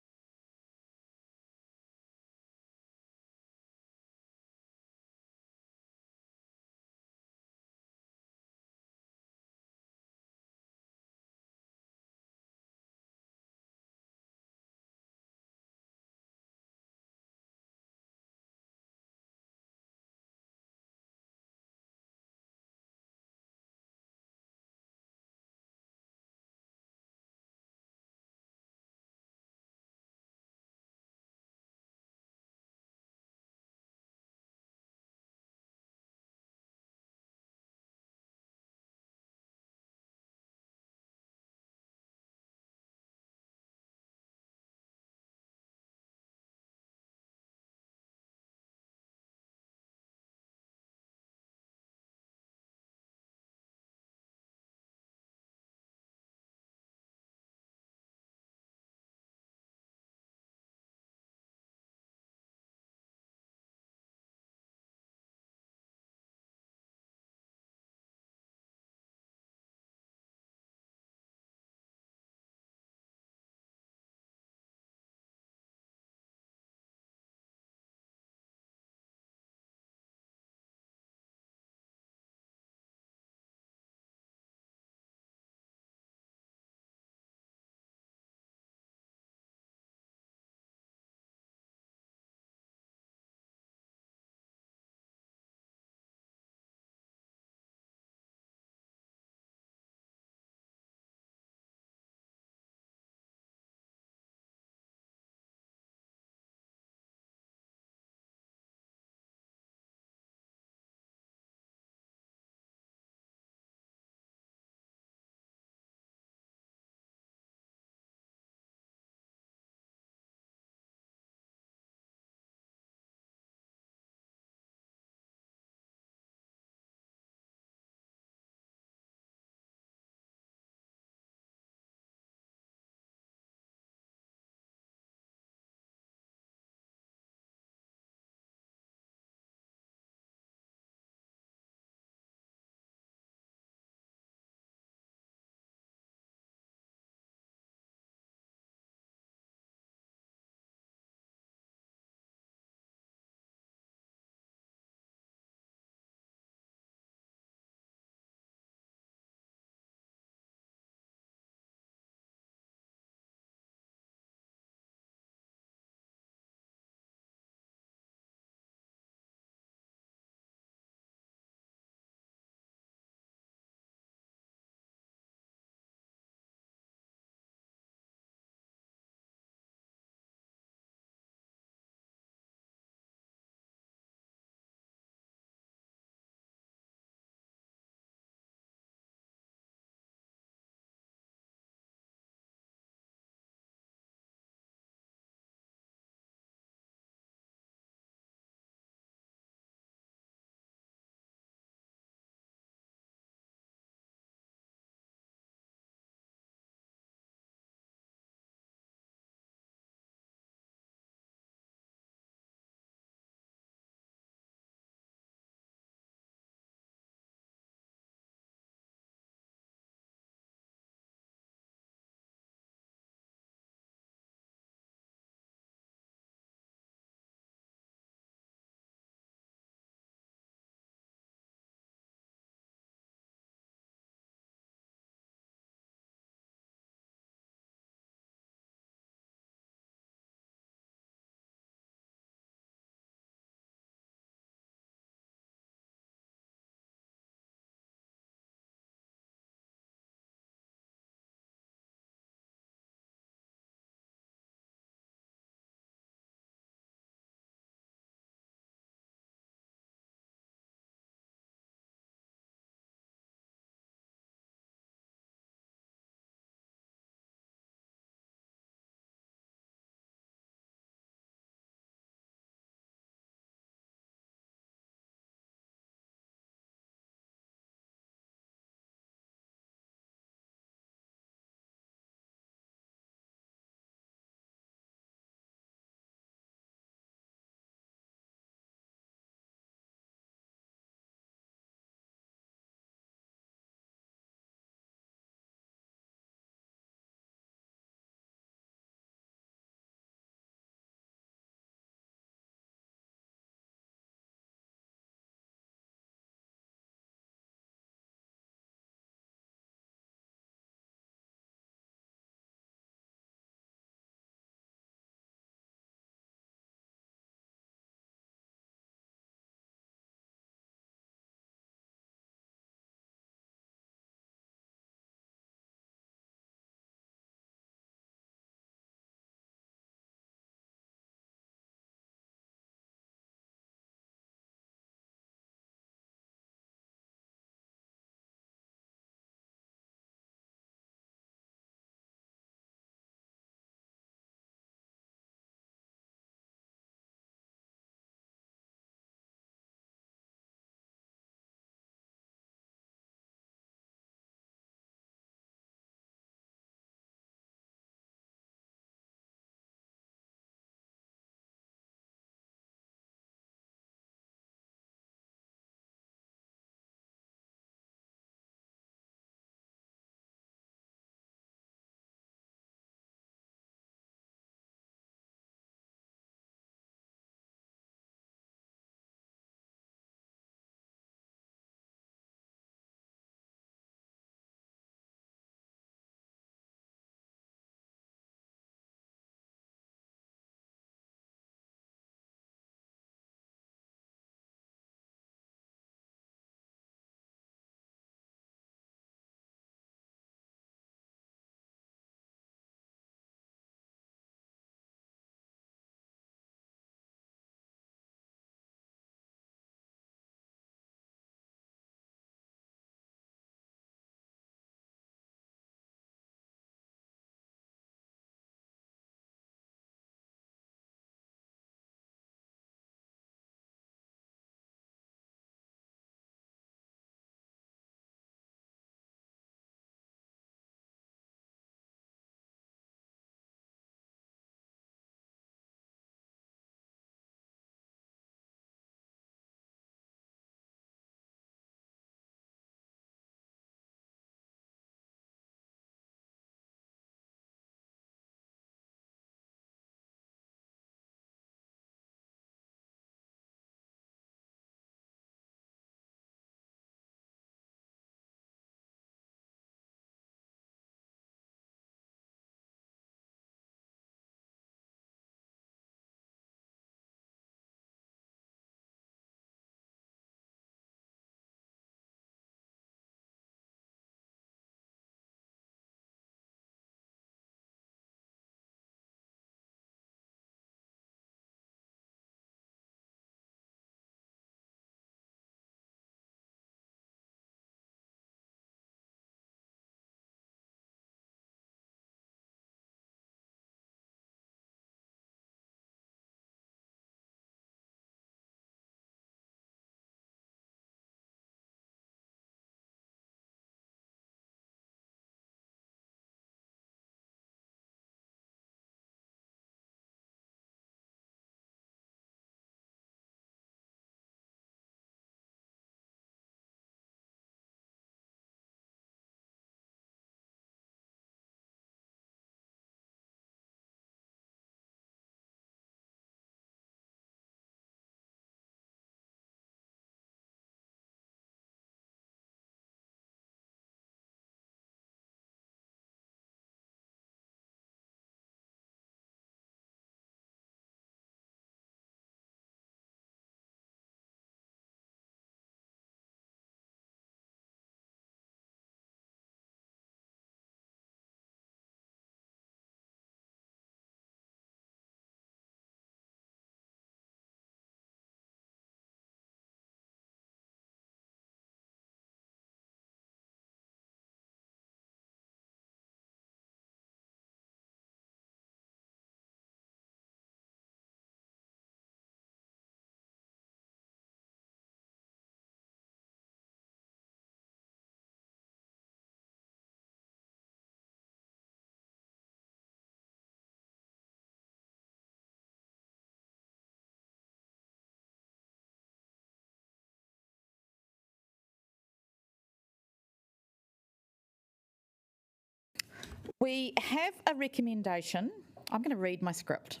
We have a recommendation. I'm going to read my script.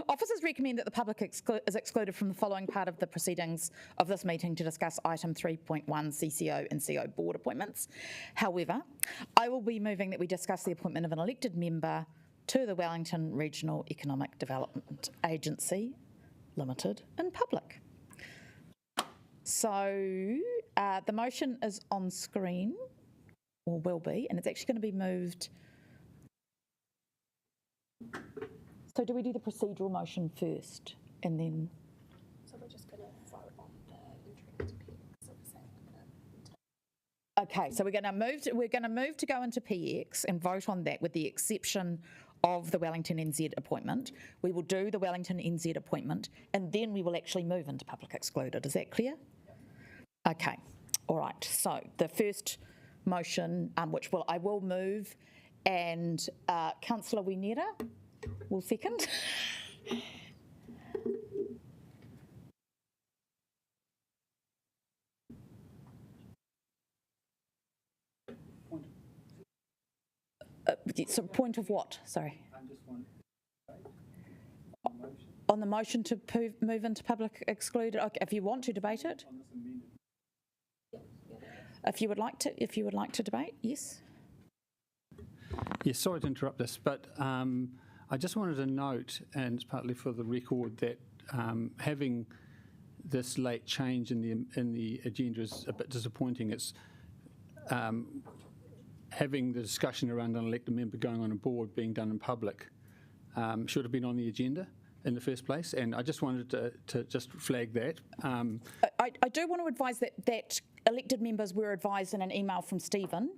Officers recommend that the public is excluded from the following part of the proceedings of this meeting to discuss item 3.1 CCO and CO board appointments. However, I will be moving that we discuss the appointment of an elected member to the Wellington Regional Economic Development Agency Limited in public. So the motion is on screen, or will be, and it's actually going to be moved. So do we do the procedural motion first and then? So we're just going to vote on the entry into PX. Okay, so we're going to move to go into PX and vote on that with the exception of the Wellington NZ appointment. We will do the Wellington NZ appointment and then we will actually move into public excluded. Is that clear? Okay, all right. So the first motion, which I will move, and Councillor Winera will second. So point of what? Sorry. On the motion to move into public excluded. Okay, if you want to debate it. If you would like to debate, yes. Yes, sorry to interrupt this, but I just wanted to note, and it's partly for the record, that having this late change in the agenda is a bit disappointing. It's having the discussion around an elected member going on a board being done in public should have been on the agenda in the first place, and I just wanted to just flag that. I do want to advise that elected members were advised in an email from Stephen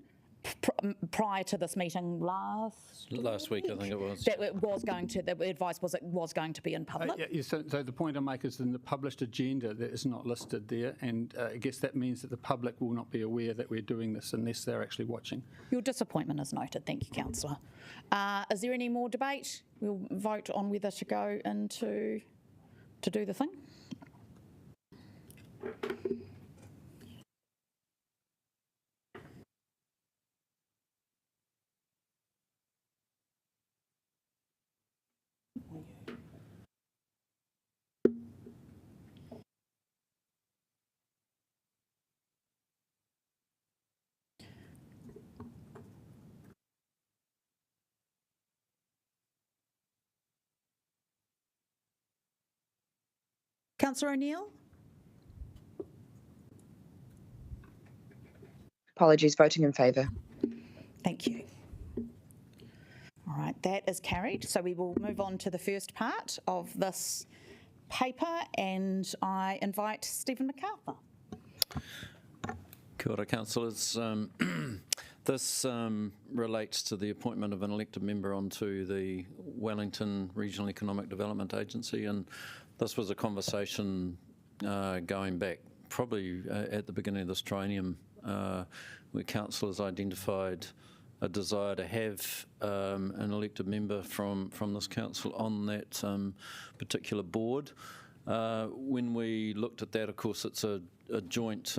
prior to this meeting last week, I think it was. That it was going to, the advice was it was going to be in public. Yeah, so the point I make is in the published agenda that is not listed there, and I guess that means that the public will not be aware that we're doing this unless they're actually watching. Your disappointment is noted. Thank you, Councillor. Is there any more debate? We'll vote on whether to go into to do the thing. Councillor O'Neill? Apologies, voting in favour. Thank you. All right, that is carried. So we will move on to the first part of this paper, and I invite Stephen MacArthur. Kia ora, councillors. This relates to the appointment of an elected member onto the Wellington Regional Economic Development Agency, and this was a conversation going back probably at the beginning of this triennium where councillors identified a desire to have an elected member from this council on that particular board. When we looked at that, of course, it's a joint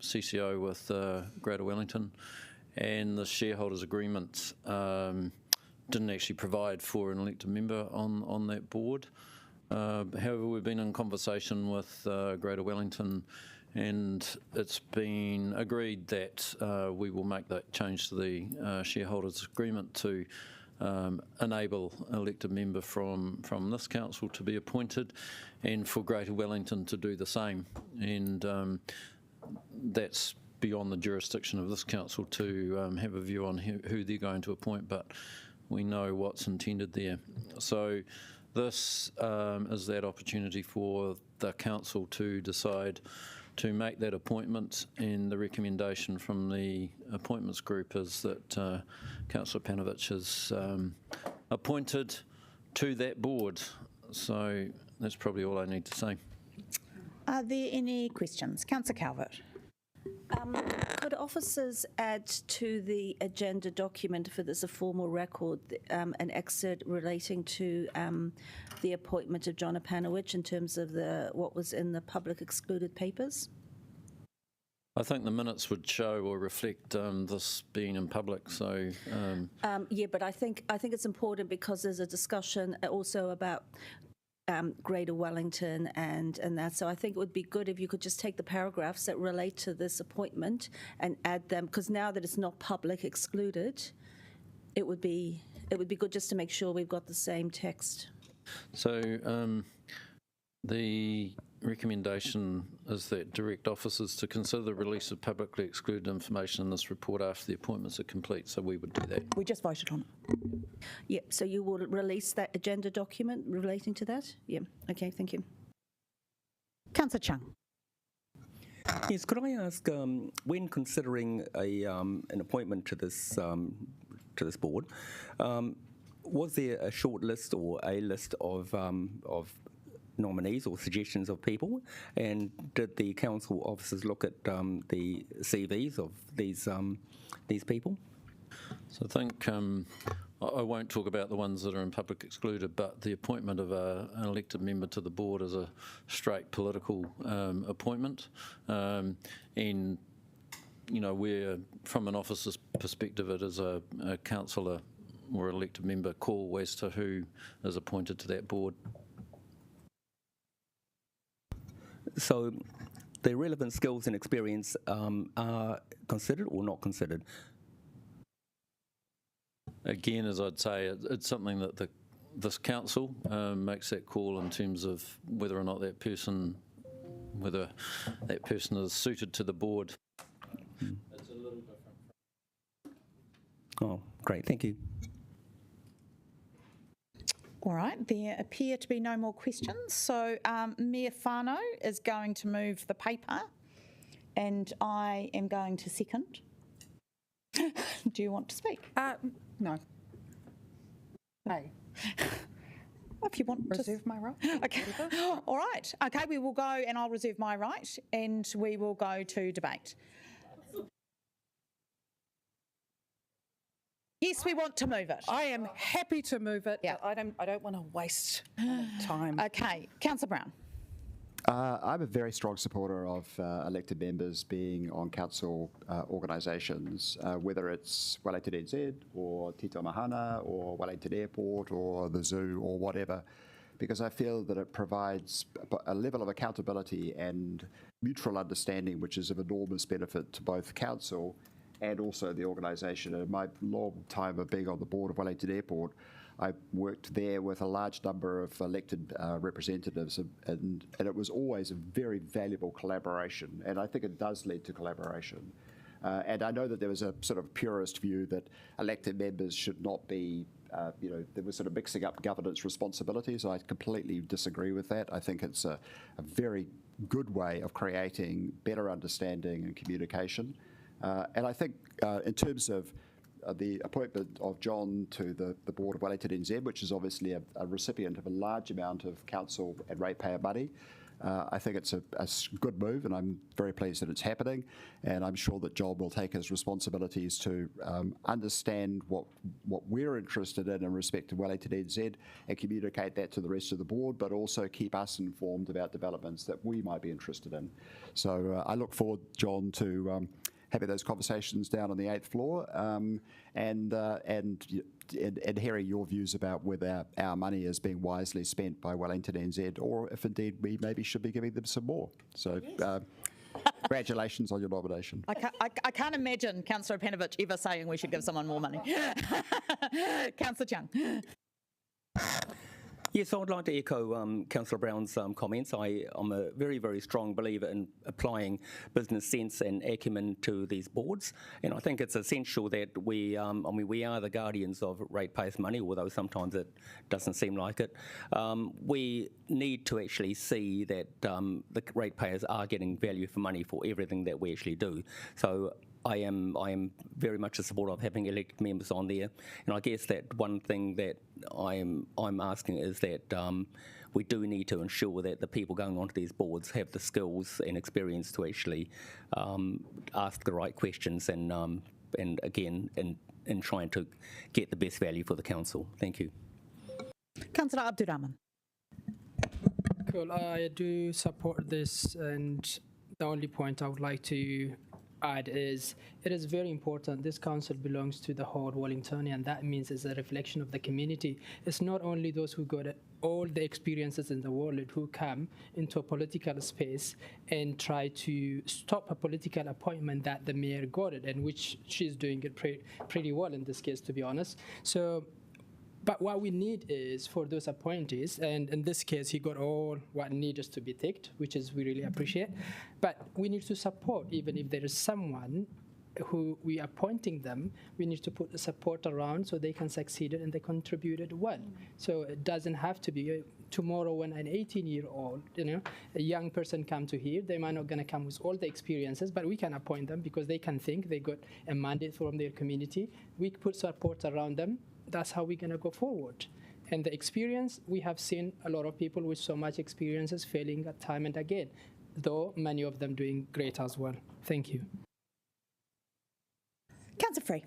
CCO with Greater Wellington, and the shareholders' agreement didn't actually provide for an elected member on that board. However, we've been in conversation with Greater Wellington, and it's been agreed that we will make that change to the shareholders' agreement to enable an elected member from this council to be appointed, and for Greater Wellington to do the same. And that's beyond the jurisdiction of this council to have a view on who they're going to appoint, but we know what's intended there. So this is that opportunity for the council to decide to make that appointment, and the recommendation from the appointments group is that Councillor Panovich is appointed to that board. So that's probably all I need to say. Are there any questions? Councillor Calvert. Could officers add to the agenda document, if it is a formal record, an excerpt relating to the appointment of John Apanowicz in terms of what was in the public excluded papers? I think the minutes would show or reflect this being in public, so... Yeah, but I think it's important because there's a discussion also about Greater Wellington and that. So I think it would be good if you could just take the paragraphs that relate to this appointment and add them, because now that it's not public excluded, it would be good just to make sure we've got the same text. So the recommendation is that direct officers to consider the release of publicly excluded information in this report after the appointments are complete, so we would do that. We just voted on it. Yeah, so you will release that agenda document relating to that? Yeah, okay, thank you. Councillor Chung. Yes, could I ask, when considering an appointment to this board, was there a short list or a list of nominees or suggestions of people, and did the council officers look at the CVs of these people? So I think I won't talk about the ones that are in public excluded, but the appointment of an elected member to the board is a straight political appointment, and you know, we're, from an officer's perspective, it is a councillor or elected member call as to who is appointed to that board. So the relevant skills and experience are considered or not considered? Again, as I'd say, it's something that this council makes that call in terms of whether or not that person is suited to the board. It's a little different. Oh, great, thank you. All right, there appear to be no more questions. So Mayor Whānau is going to move the paper and I am going to second. Do you want to speak? No. Hey. If you want reserve my right. Okay. All right. Okay, we will go and I'll reserve my right and we will go to debate. Yes, we want to move it. I am happy to move it. Yeah. But I don't want to waste time. Okay, Councillor Brown. I'm a very strong supporter of elected members being on council organisations, whether it's Wellington NZ or Tito Mahana or Wellington Airport or the zoo or whatever, because I feel that it provides a level of accountability and mutual understanding which is of enormous benefit to both council and also the organisation. In my long time of being on the board of Wellington Airport, I worked there with a large number of elected representatives, and it was always a very valuable collaboration, and I think it does lead to collaboration. And I know that there was a sort of purist view that elected members should not be, there was sort of mixing up governance responsibilities. I completely disagree with that. I think it's a very good way of creating better understanding and communication. And I think in terms of the appointment of John to the board of Wellington NZ, which is obviously a recipient of a large amount of council and ratepayer money, I think it's a good move, and I'm very pleased that it's happening. And I'm sure that John will take his responsibilities to understand what we're interested in respect to Wellington NZ and communicate that to the rest of the board, but also keep us informed about developments that we might be interested in. So I look forward, John, to having those conversations down on the 8th floor and hearing your views about whether our money is being wisely spent by Wellington NZ or if indeed we maybe should be giving them some more. So congratulations on your nomination. I can't imagine Councillor Panovich ever saying we should give someone more money. Councillor Chung. Yes, I would like to echo Councillor Brown's comments. I'm a very, very strong believer in applying business sense and acumen to these boards, and I think it's essential that we are the guardians of ratepayers' money, although sometimes it doesn't seem like it. We need to actually see that the ratepayers are getting value for money for everything that we actually do. So I am very much a supporter of having elected members on there, and I guess that one thing that I'm asking is that we do need to ensure that the people going onto these boards have the skills and experience to actually ask the right questions and again in trying to get the best value for the council. Thank you. Councillor Abdurrahman. Cool. I do support this, and the only point I would like to add is it is very important. This council belongs to the whole Wellingtonian. That means it's a reflection of the community. It's not only those who got all the experiences in the world who come into a political space and try to stop a political appointment that the mayor got it, and which she's doing it pretty well in this case, to be honest. So, but what we need is for those appointees, and in this case, he got all what needs to be ticked, which is we really appreciate. But we need to support, even if there is someone who we are appointing them, we need to put the support around so they can succeed and they contributed well. So it doesn't have to be tomorrow when an 18-year-old, a young person come to here, they might not gonna come with all the experiences, but we can appoint them because they can think, they got a mandate from their community. We put support around them. That's how we're gonna go forward. And the experience, we have seen a lot of people with so much experiences failing at time and again, though many of them doing great as well. Thank you. Councillor Free.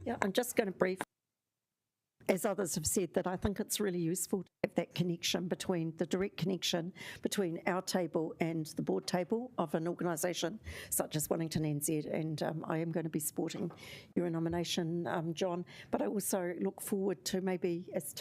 Yeah, I'm just going to brief, as others have said, that I think it's really useful to have that connection between the direct connection between our table and the board table of an organisation such as Wellington NZ. And I am going to be supporting your nomination, John. But I also look forward to maybe, as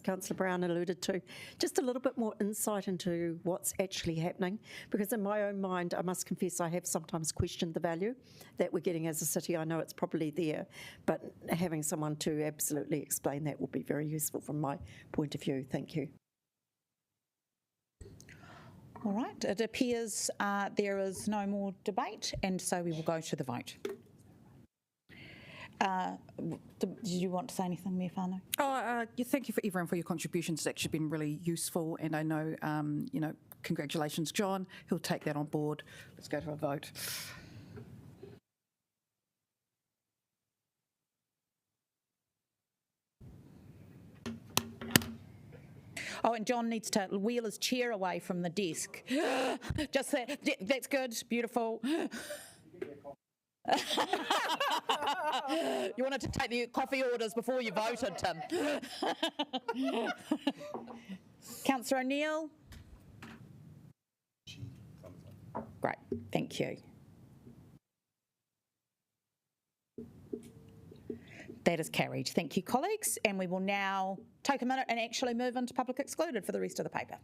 Councillor Brown alluded to, just a little bit more insight into what's actually happening. Because in my own mind, I must confess, I have sometimes questioned the value that we're getting as a city. I know it's probably there, but having someone to absolutely explain that will be very useful from my point of view. Thank you. All right, it appears there is no more debate, and so we will go to the vote. Did you want to say anything, Mayor Whānau? Yeah, thank you for everyone for your contributions. It's actually been really useful, and I know, congratulations, John. He'll take that on board. Let's go to a vote. Oh, and John needs to wheel his chair away from the desk. Just that. That's good. Beautiful. You wanted to take the coffee orders before you voted, Tim. Councillor O'Neill? Great. Thank you. That is carried. Thank you, colleagues. And we will now take a minute and actually move into public excluded for the rest of the paper.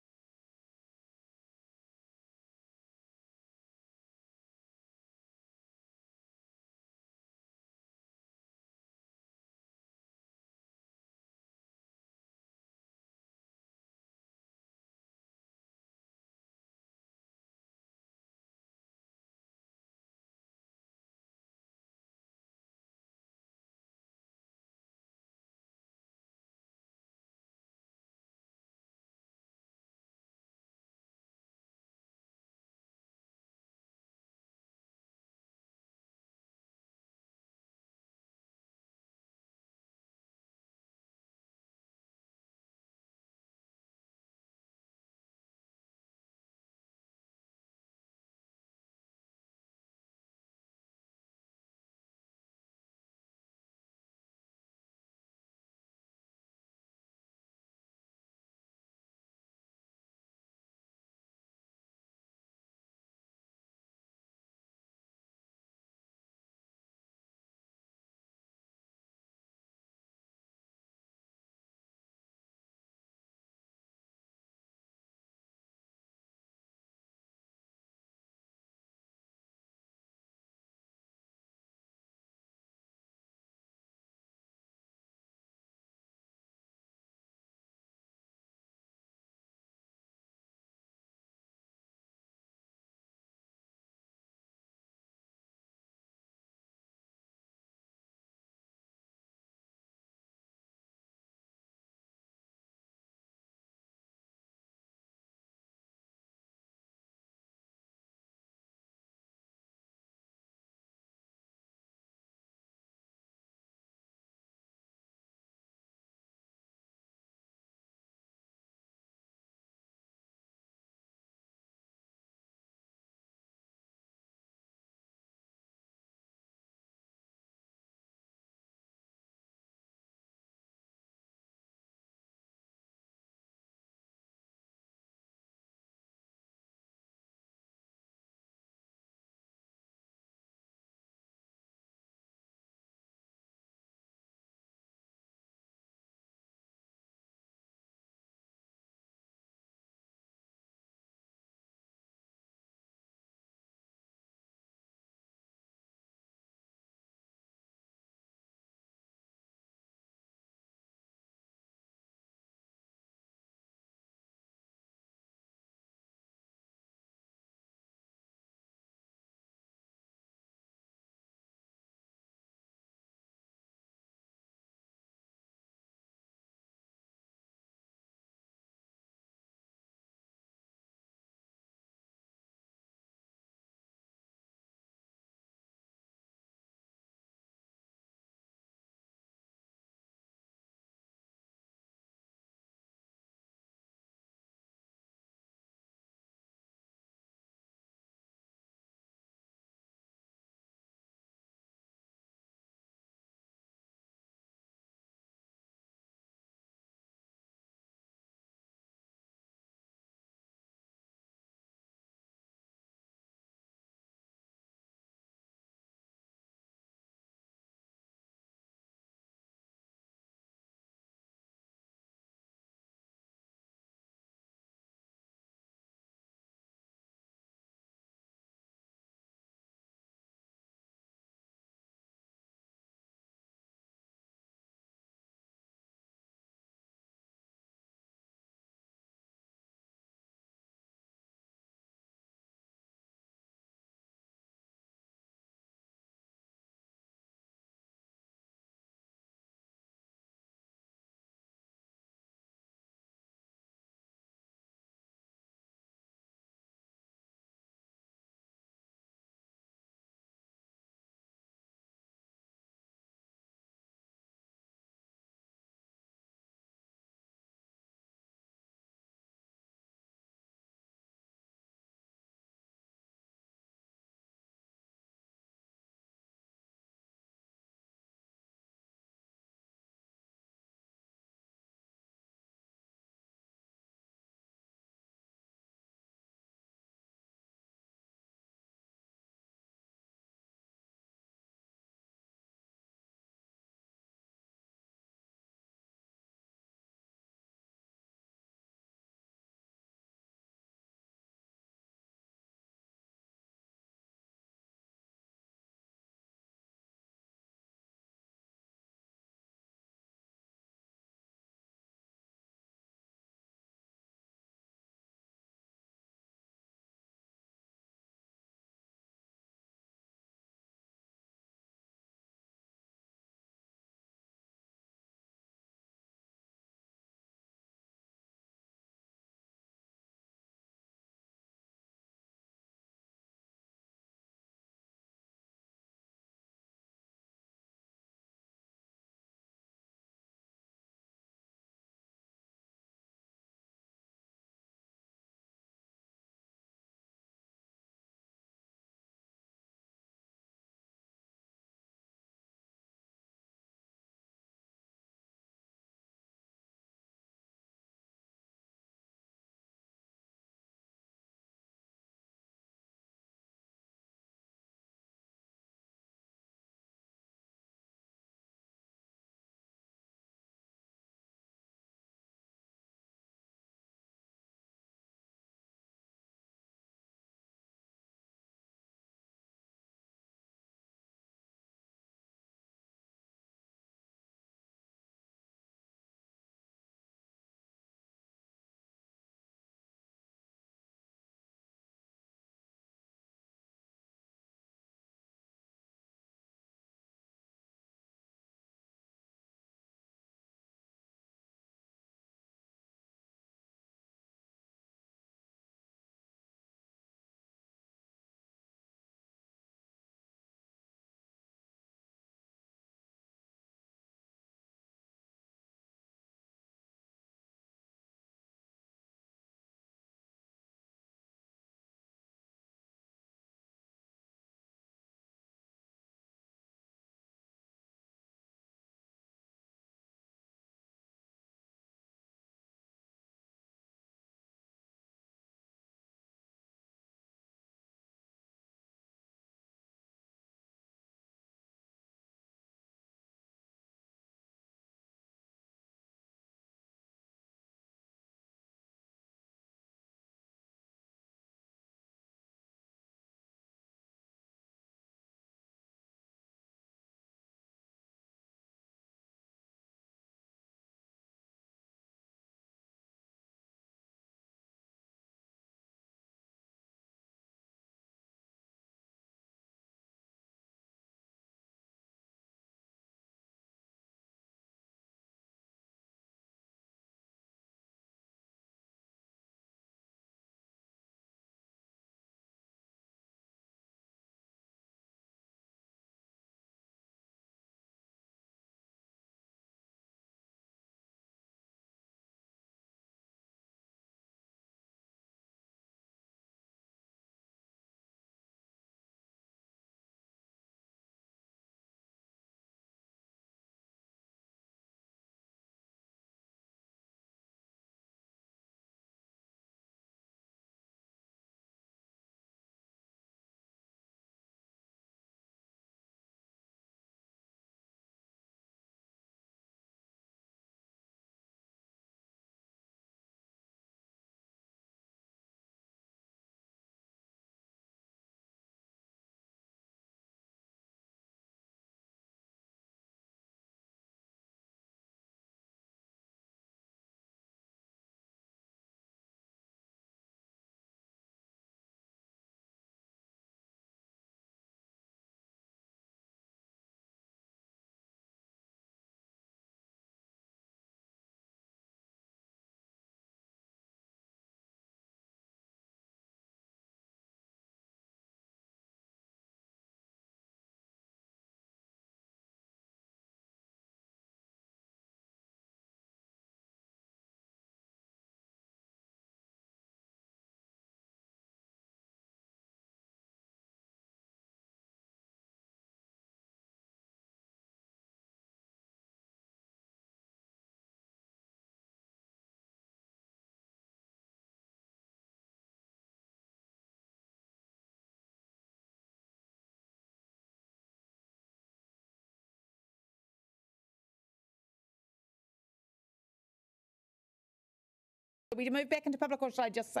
We move back into public, or should I just say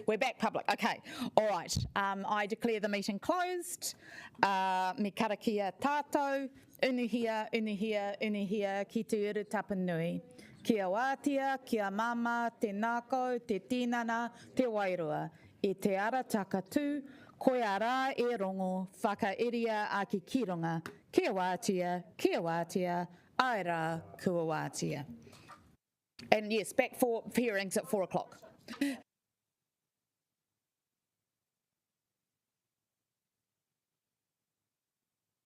we're back public? Okay, all right. I declare the meeting closed. Me karakia tātou, unuhia, unuhia, unuhia, ki te uru tapanui. Kia wātia, kia mama, te nāko, te tinana, te wairua. I te ara takatū, koe ara e rongo, whakairia a ki kironga. Kia wātia, aira kua wātia. And yes, back for hearings at 4 o'clock.